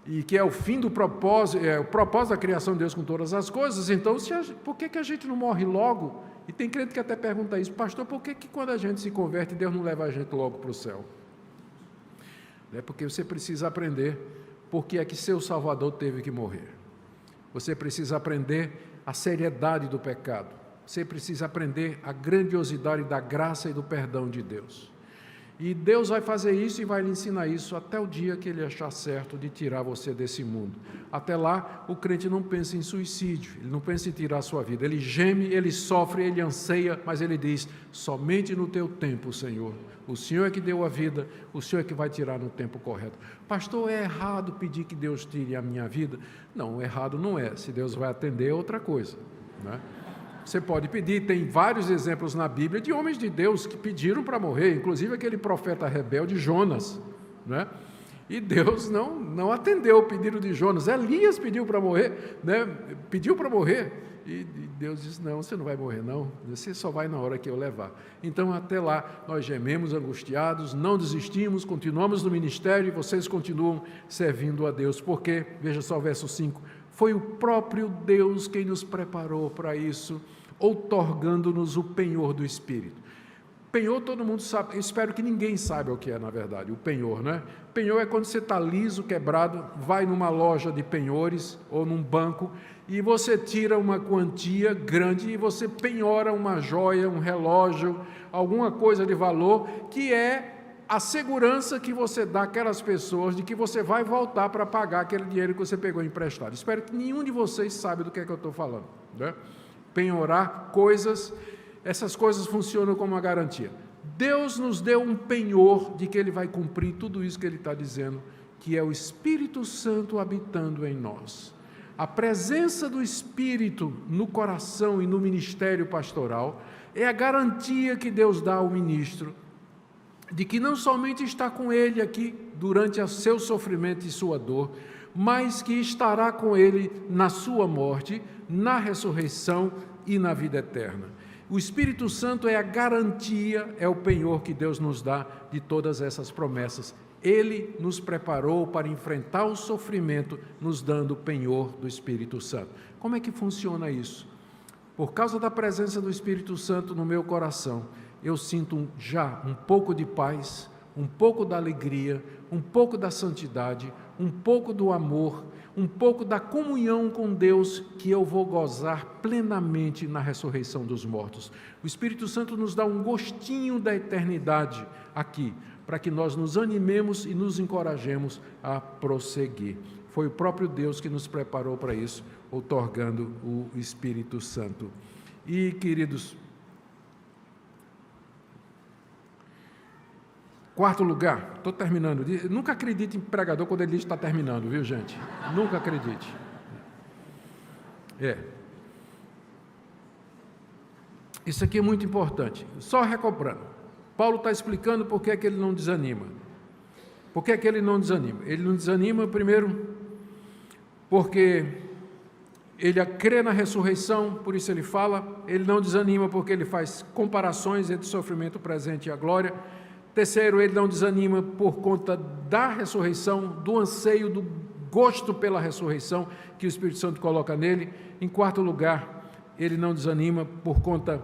e que é o fim do propósito, o propósito da criação de Deus com todas as coisas, então, por que a gente não morre logo? E tem crente que até pergunta isso, pastor, por que quando a gente se converte, Deus não leva a gente logo para o céu? É porque você precisa aprender porque é que seu Salvador teve que morrer. Você precisa aprender a seriedade do pecado. Você precisa aprender a grandiosidade da graça e do perdão de Deus. E Deus vai fazer isso e vai lhe ensinar isso até o dia que Ele achar certo de tirar você desse mundo. Até lá, o crente não pensa em suicídio, ele não pensa em tirar a sua vida. Ele geme, ele sofre, ele anseia, mas ele diz, somente no teu tempo, Senhor. O Senhor é que deu a vida, o Senhor é que vai tirar no tempo correto. Pastor, é errado pedir que Deus tire a minha vida? Não, errado não é. Se Deus vai atender, é outra coisa, né? Você pode pedir, tem vários exemplos na Bíblia de homens de Deus que pediram para morrer, inclusive aquele profeta rebelde Jonas, né? E Deus não atendeu o pedido de Jonas. Elias pediu para morrer, né? Pediu para morrer, e Deus disse, não, você não vai morrer não, você só vai na hora que eu levar. Então até lá nós gememos angustiados, não desistimos, continuamos no ministério e vocês continuam servindo a Deus, porque, veja só o verso 5, foi o próprio Deus quem nos preparou para isso, outorgando-nos o penhor do Espírito. Penhor todo mundo sabe, eu espero que ninguém saiba o que é na verdade, o penhor, né? Penhor é quando você está liso, quebrado, vai numa loja de penhores ou num banco e você tira uma quantia grande e você penhora uma joia, um relógio, alguma coisa de valor, que é a segurança que você dá àquelas pessoas de que você vai voltar para pagar aquele dinheiro que você pegou emprestado. Espero que nenhum de vocês saiba do que é que eu estou falando, né? Penhorar coisas, essas coisas funcionam como uma garantia. Deus nos deu um penhor de que Ele vai cumprir tudo isso que Ele está dizendo, que é o Espírito Santo habitando em nós. A presença do Espírito no coração e no ministério pastoral é a garantia que Deus dá ao ministro, de que não somente está com ele aqui durante o seu sofrimento e sua dor, mas que estará com ele na sua morte, na ressurreição e na vida eterna. O Espírito Santo é a garantia, é o penhor que Deus nos dá de todas essas promessas. Ele nos preparou para enfrentar o sofrimento, nos dando o penhor do Espírito Santo. Como é que funciona isso? Por causa da presença do Espírito Santo no meu coração, eu sinto já um pouco de paz, um pouco da alegria, um pouco da santidade, um pouco do amor, um pouco da comunhão com Deus, que eu vou gozar plenamente na ressurreição dos mortos. O Espírito Santo nos dá um gostinho da eternidade aqui, para que nós nos animemos e nos encorajemos a prosseguir. Foi o próprio Deus que nos preparou para isso, outorgando o Espírito Santo. E, queridos, quarto lugar, estou terminando. Nunca acredite em pregador quando ele diz que está terminando, viu, gente? Nunca acredite. Isso aqui é muito importante. Só recobrando. Paulo está explicando por que é que ele não desanima. Por que é que ele não desanima? Ele não desanima, primeiro, porque ele crê na ressurreição, por isso ele fala. Ele não desanima porque ele faz comparações entre o sofrimento presente e a glória. Terceiro, ele não desanima por conta da ressurreição, do anseio, do gosto pela ressurreição que o Espírito Santo coloca nele. Em quarto lugar, ele não desanima por conta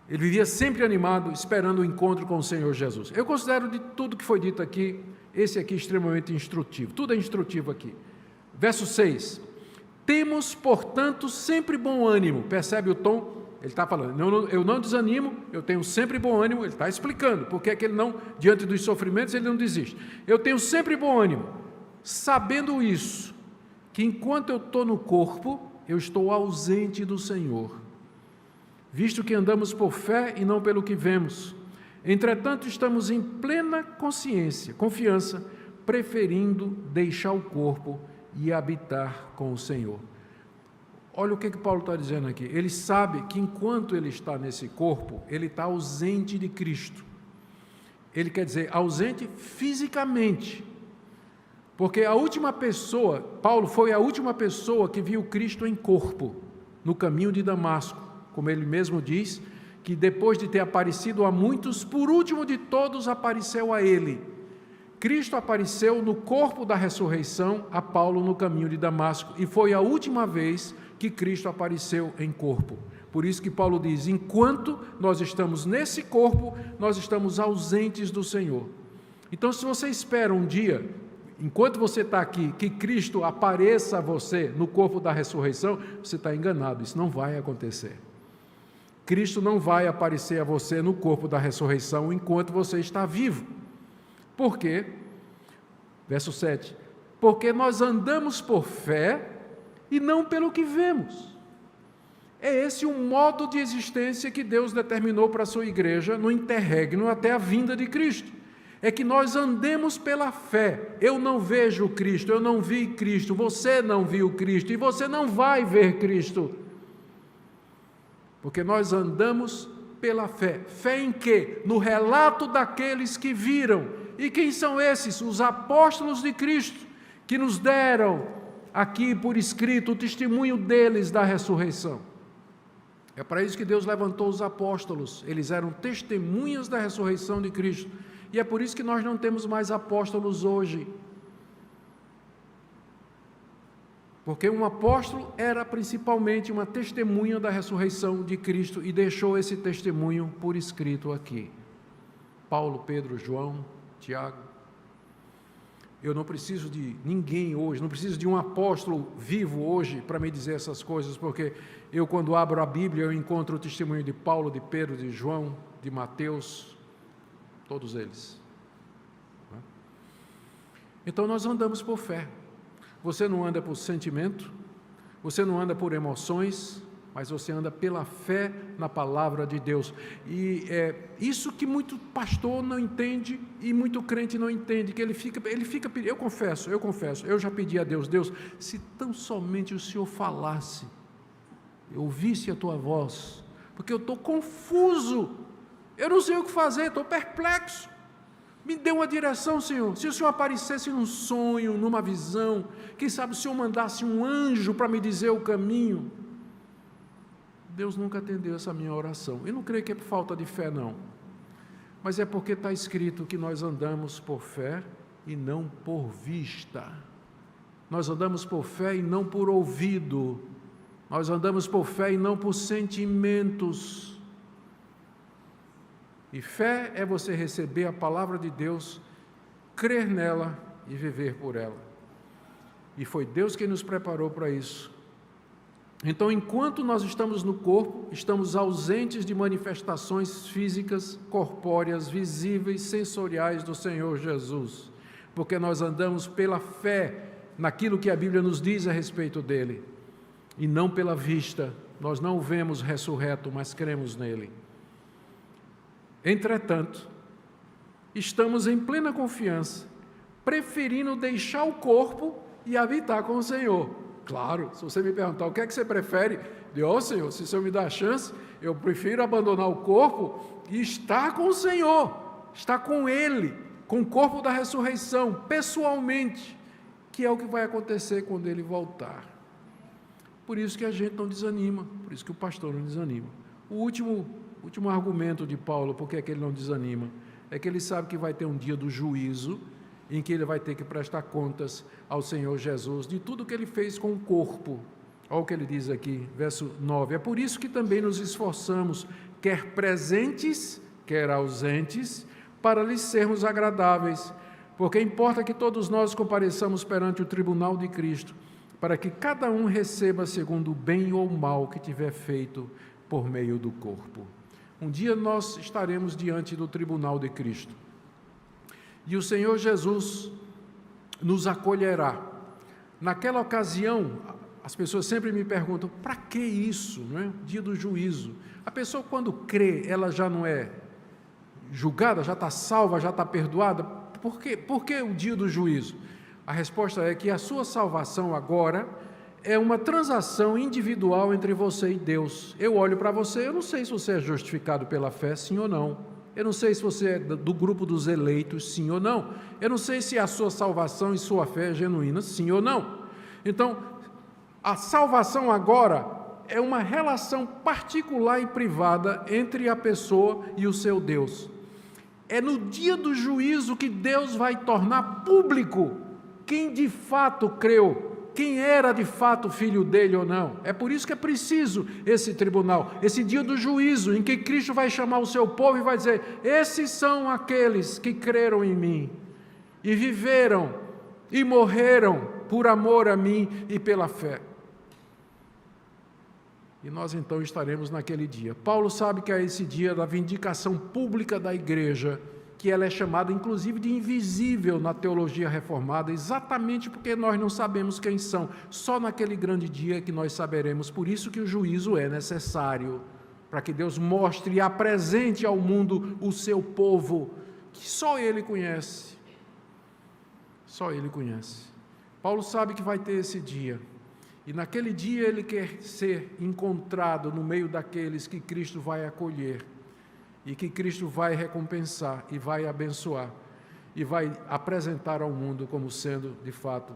ele vivia sempre animado, esperando o encontro com o Senhor Jesus. Eu considero de tudo que foi dito aqui, esse aqui extremamente instrutivo. Tudo é instrutivo aqui. Verso 6. Temos, portanto, sempre bom ânimo. Percebe o tom? Ele está falando, eu não desanimo, eu tenho sempre bom ânimo. Ele está explicando porque é que ele não, diante dos sofrimentos, ele não desiste. Eu tenho sempre bom ânimo, sabendo isso, que enquanto eu estou no corpo, eu estou ausente do Senhor, visto que andamos por fé e não pelo que vemos. Entretanto, estamos em plena confiança, preferindo deixar o corpo e habitar com o Senhor. Olha o que Paulo está dizendo aqui. Ele sabe que enquanto ele está nesse corpo, ele está ausente de Cristo. Ele quer dizer, ausente fisicamente. Porque a última pessoa, Paulo foi a última pessoa que viu Cristo em corpo, no caminho de Damasco. Como ele mesmo diz, que depois de ter aparecido a muitos, por último de todos apareceu a ele. Cristo apareceu no corpo da ressurreição a Paulo no caminho de Damasco, e foi a última vez que Cristo apareceu em corpo. Por isso que Paulo diz, enquanto nós estamos nesse corpo, nós estamos ausentes do Senhor. Então, se você espera um dia, enquanto você está aqui, que Cristo apareça a você no corpo da ressurreição, você está enganado, isso não vai acontecer. Cristo não vai aparecer a você no corpo da ressurreição enquanto você está vivo. Por quê? Verso 7. Porque nós andamos por fé e não pelo que vemos. É esse o modo de existência que Deus determinou para a sua igreja no interregno até a vinda de Cristo. É que nós andemos pela fé. Eu não vejo Cristo, eu não vi Cristo, você não viu Cristo e você não vai ver Cristo. Porque nós andamos pela fé. Fé em quê? No relato daqueles que viram. E quem são esses? Os apóstolos de Cristo, que nos deram aqui por escrito o testemunho deles da ressurreição. É para isso que Deus levantou os apóstolos. Eles eram testemunhas da ressurreição de Cristo. E é por isso que nós não temos mais apóstolos hoje. Porque um apóstolo era principalmente uma testemunha da ressurreição de Cristo e deixou esse testemunho por escrito aqui. Paulo, Pedro, João, Tiago. Eu não preciso de ninguém hoje, não preciso de um apóstolo vivo hoje para me dizer essas coisas, porque eu, quando abro a Bíblia, eu encontro o testemunho de Paulo, de Pedro, de João, de Mateus, todos eles. Então nós andamos por fé. Você não anda por sentimento, você não anda por emoções, mas você anda pela fé na palavra de Deus. E é isso que muito pastor não entende e muito crente não entende, que ele fica eu confesso, eu já pedi a Deus, se tão somente o Senhor falasse, eu ouvisse a tua voz, porque eu estou confuso, eu não sei o que fazer, estou perplexo. Me dê uma direção, Senhor. Se o Senhor aparecesse num sonho, numa visão, quem sabe o Senhor mandasse um anjo para me dizer o caminho. Deus nunca atendeu essa minha oração. Eu não creio que é por falta de fé, não. Mas é porque está escrito que nós andamos por fé e não por vista. Nós andamos por fé e não por ouvido. Nós andamos por fé e não por sentimentos. E fé é você receber a palavra de Deus, crer nela e viver por ela. E foi Deus quem nos preparou para isso. Então, enquanto nós estamos no corpo, estamos ausentes de manifestações físicas, corpóreas, visíveis, sensoriais do Senhor Jesus, porque nós andamos pela fé naquilo que a Bíblia nos diz a respeito dele, e não pela vista. Nós não o vemos ressurreto, mas cremos nele. Entretanto, estamos em plena confiança, preferindo deixar o corpo e habitar com o Senhor. Claro, se você me perguntar o que é que você prefere, eu digo, Senhor, se o Senhor me dá a chance, eu prefiro abandonar o corpo e estar com o Senhor, estar com Ele, com o corpo da ressurreição, pessoalmente, que é o que vai acontecer quando Ele voltar. Por isso que a gente não desanima, por isso que o pastor não desanima. O último argumento de Paulo, por que é que ele não desanima, é que ele sabe que vai ter um dia do juízo, em que ele vai ter que prestar contas ao Senhor Jesus de tudo que ele fez com o corpo. Olha o que ele diz aqui, verso 9. É por isso que também nos esforçamos, quer presentes, quer ausentes, para lhes sermos agradáveis, porque importa que todos nós compareçamos perante o tribunal de Cristo, para que cada um receba segundo o bem ou o mal que tiver feito por meio do corpo. Um dia nós estaremos diante do tribunal de Cristo. E o Senhor Jesus nos acolherá. Naquela ocasião, as pessoas sempre me perguntam, para que isso, não é? Dia do juízo. A pessoa quando crê, ela já não é julgada, já está salva, já está perdoada? Por que o dia do juízo? A resposta é que a sua salvação agora é uma transação individual entre você e Deus. Eu olho para você, eu não sei se você é justificado pela fé, sim ou não. Eu não sei se você é do grupo dos eleitos, sim ou não. Eu não sei se a sua salvação e sua fé é genuína, sim ou não. Então, a salvação agora é uma relação particular e privada entre a pessoa e o seu Deus. É no dia do juízo que Deus vai tornar público quem de fato creu, quem era de fato filho dele ou não. É por isso que é preciso esse tribunal, esse dia do juízo, em que Cristo vai chamar o seu povo e vai dizer, esses são aqueles que creram em mim, e viveram, e morreram por amor a mim e pela fé. E nós então estaremos naquele dia. Paulo sabe que é esse dia da vindicação pública da igreja, que ela é chamada inclusive de invisível na teologia reformada, exatamente porque nós não sabemos quem são. Só naquele grande dia que nós saberemos. Por isso que o juízo é necessário, para que Deus mostre e apresente ao mundo o seu povo, que só Ele conhece. Só Ele conhece. Paulo sabe que vai ter esse dia. E naquele dia ele quer ser encontrado no meio daqueles que Cristo vai acolher, e que Cristo vai recompensar, e vai abençoar, e vai apresentar ao mundo como sendo, de fato,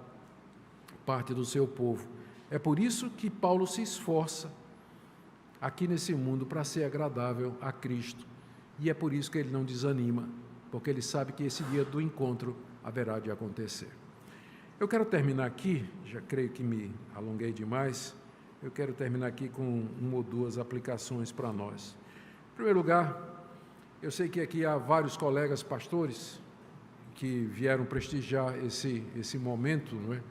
parte do seu povo. É por isso que Paulo se esforça aqui nesse mundo para ser agradável a Cristo, e é por isso que ele não desanima, porque ele sabe que esse dia do encontro haverá de acontecer. Eu quero terminar aqui, já creio que me alonguei demais, eu quero terminar aqui com uma ou duas aplicações para nós. Em primeiro lugar, eu sei que aqui há vários colegas pastores que vieram prestigiar esse momento, não é?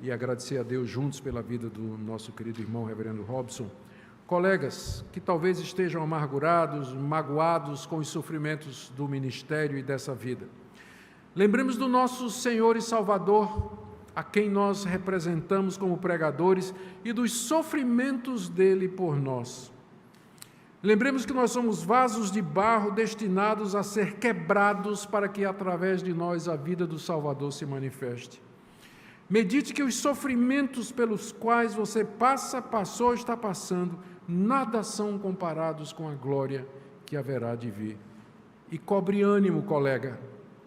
E agradecer a Deus juntos pela vida do nosso querido irmão reverendo Robson. Colegas que talvez estejam amargurados, magoados com os sofrimentos do ministério e dessa vida. Lembremos do nosso Senhor e Salvador, a quem nós representamos como pregadores, e dos sofrimentos dele por nós. Lembremos que nós somos vasos de barro destinados a ser quebrados para que através de nós a vida do Salvador se manifeste. Medite que os sofrimentos pelos quais você passou, está passando, nada são comparados com a glória que haverá de vir. E cobre ânimo, colega,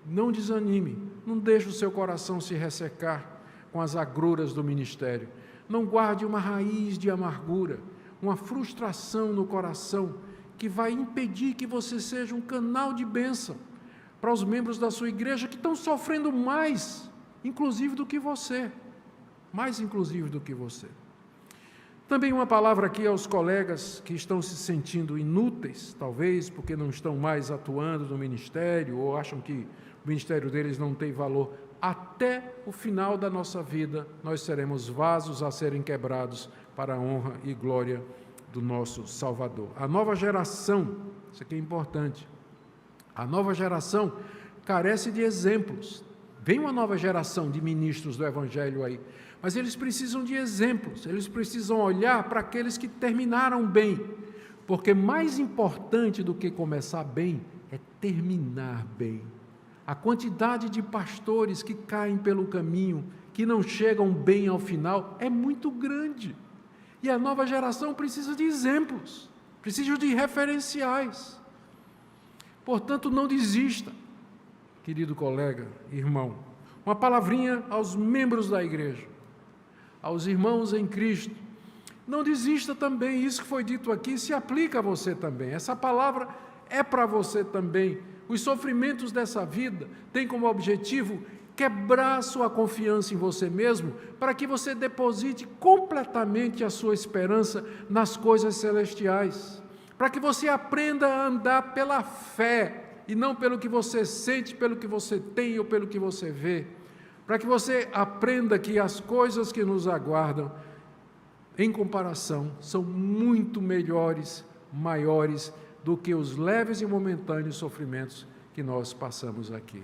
não desanime, não deixe o seu coração se ressecar com as agruras do ministério. Não guarde uma raiz de amargura, uma frustração no coração que vai impedir que você seja um canal de bênção para os membros da sua igreja que estão sofrendo mais, inclusive do que você. Mais inclusive do que você. Também uma palavra aqui aos colegas que estão se sentindo inúteis, talvez porque não estão mais atuando no ministério ou acham que o ministério deles não tem valor. Até o final da nossa vida, nós seremos vasos a serem quebrados para a honra e glória do nosso Salvador. A nova geração, isso aqui é importante, a nova geração carece de exemplos. Vem uma nova geração de ministros do Evangelho aí, mas eles precisam de exemplos, eles precisam olhar para aqueles que terminaram bem, porque mais importante do que começar bem é terminar bem. A quantidade de pastores que caem pelo caminho, que não chegam bem ao final, é muito grande. E a nova geração precisa de exemplos, precisa de referenciais. Portanto, não desista, querido colega, irmão. Uma palavrinha aos membros da igreja, aos irmãos em Cristo. Não desista também, isso que foi dito aqui se aplica a você também. Essa palavra é para você também. Os sofrimentos dessa vida têm como objetivo quebrar sua confiança em você mesmo, para que você deposite completamente a sua esperança nas coisas celestiais, para que você aprenda a andar pela fé, e não pelo que você sente, pelo que você tem ou pelo que você vê, para que você aprenda que as coisas que nos aguardam, em comparação, são muito melhores, maiores, do que os leves e momentâneos sofrimentos que nós passamos aqui.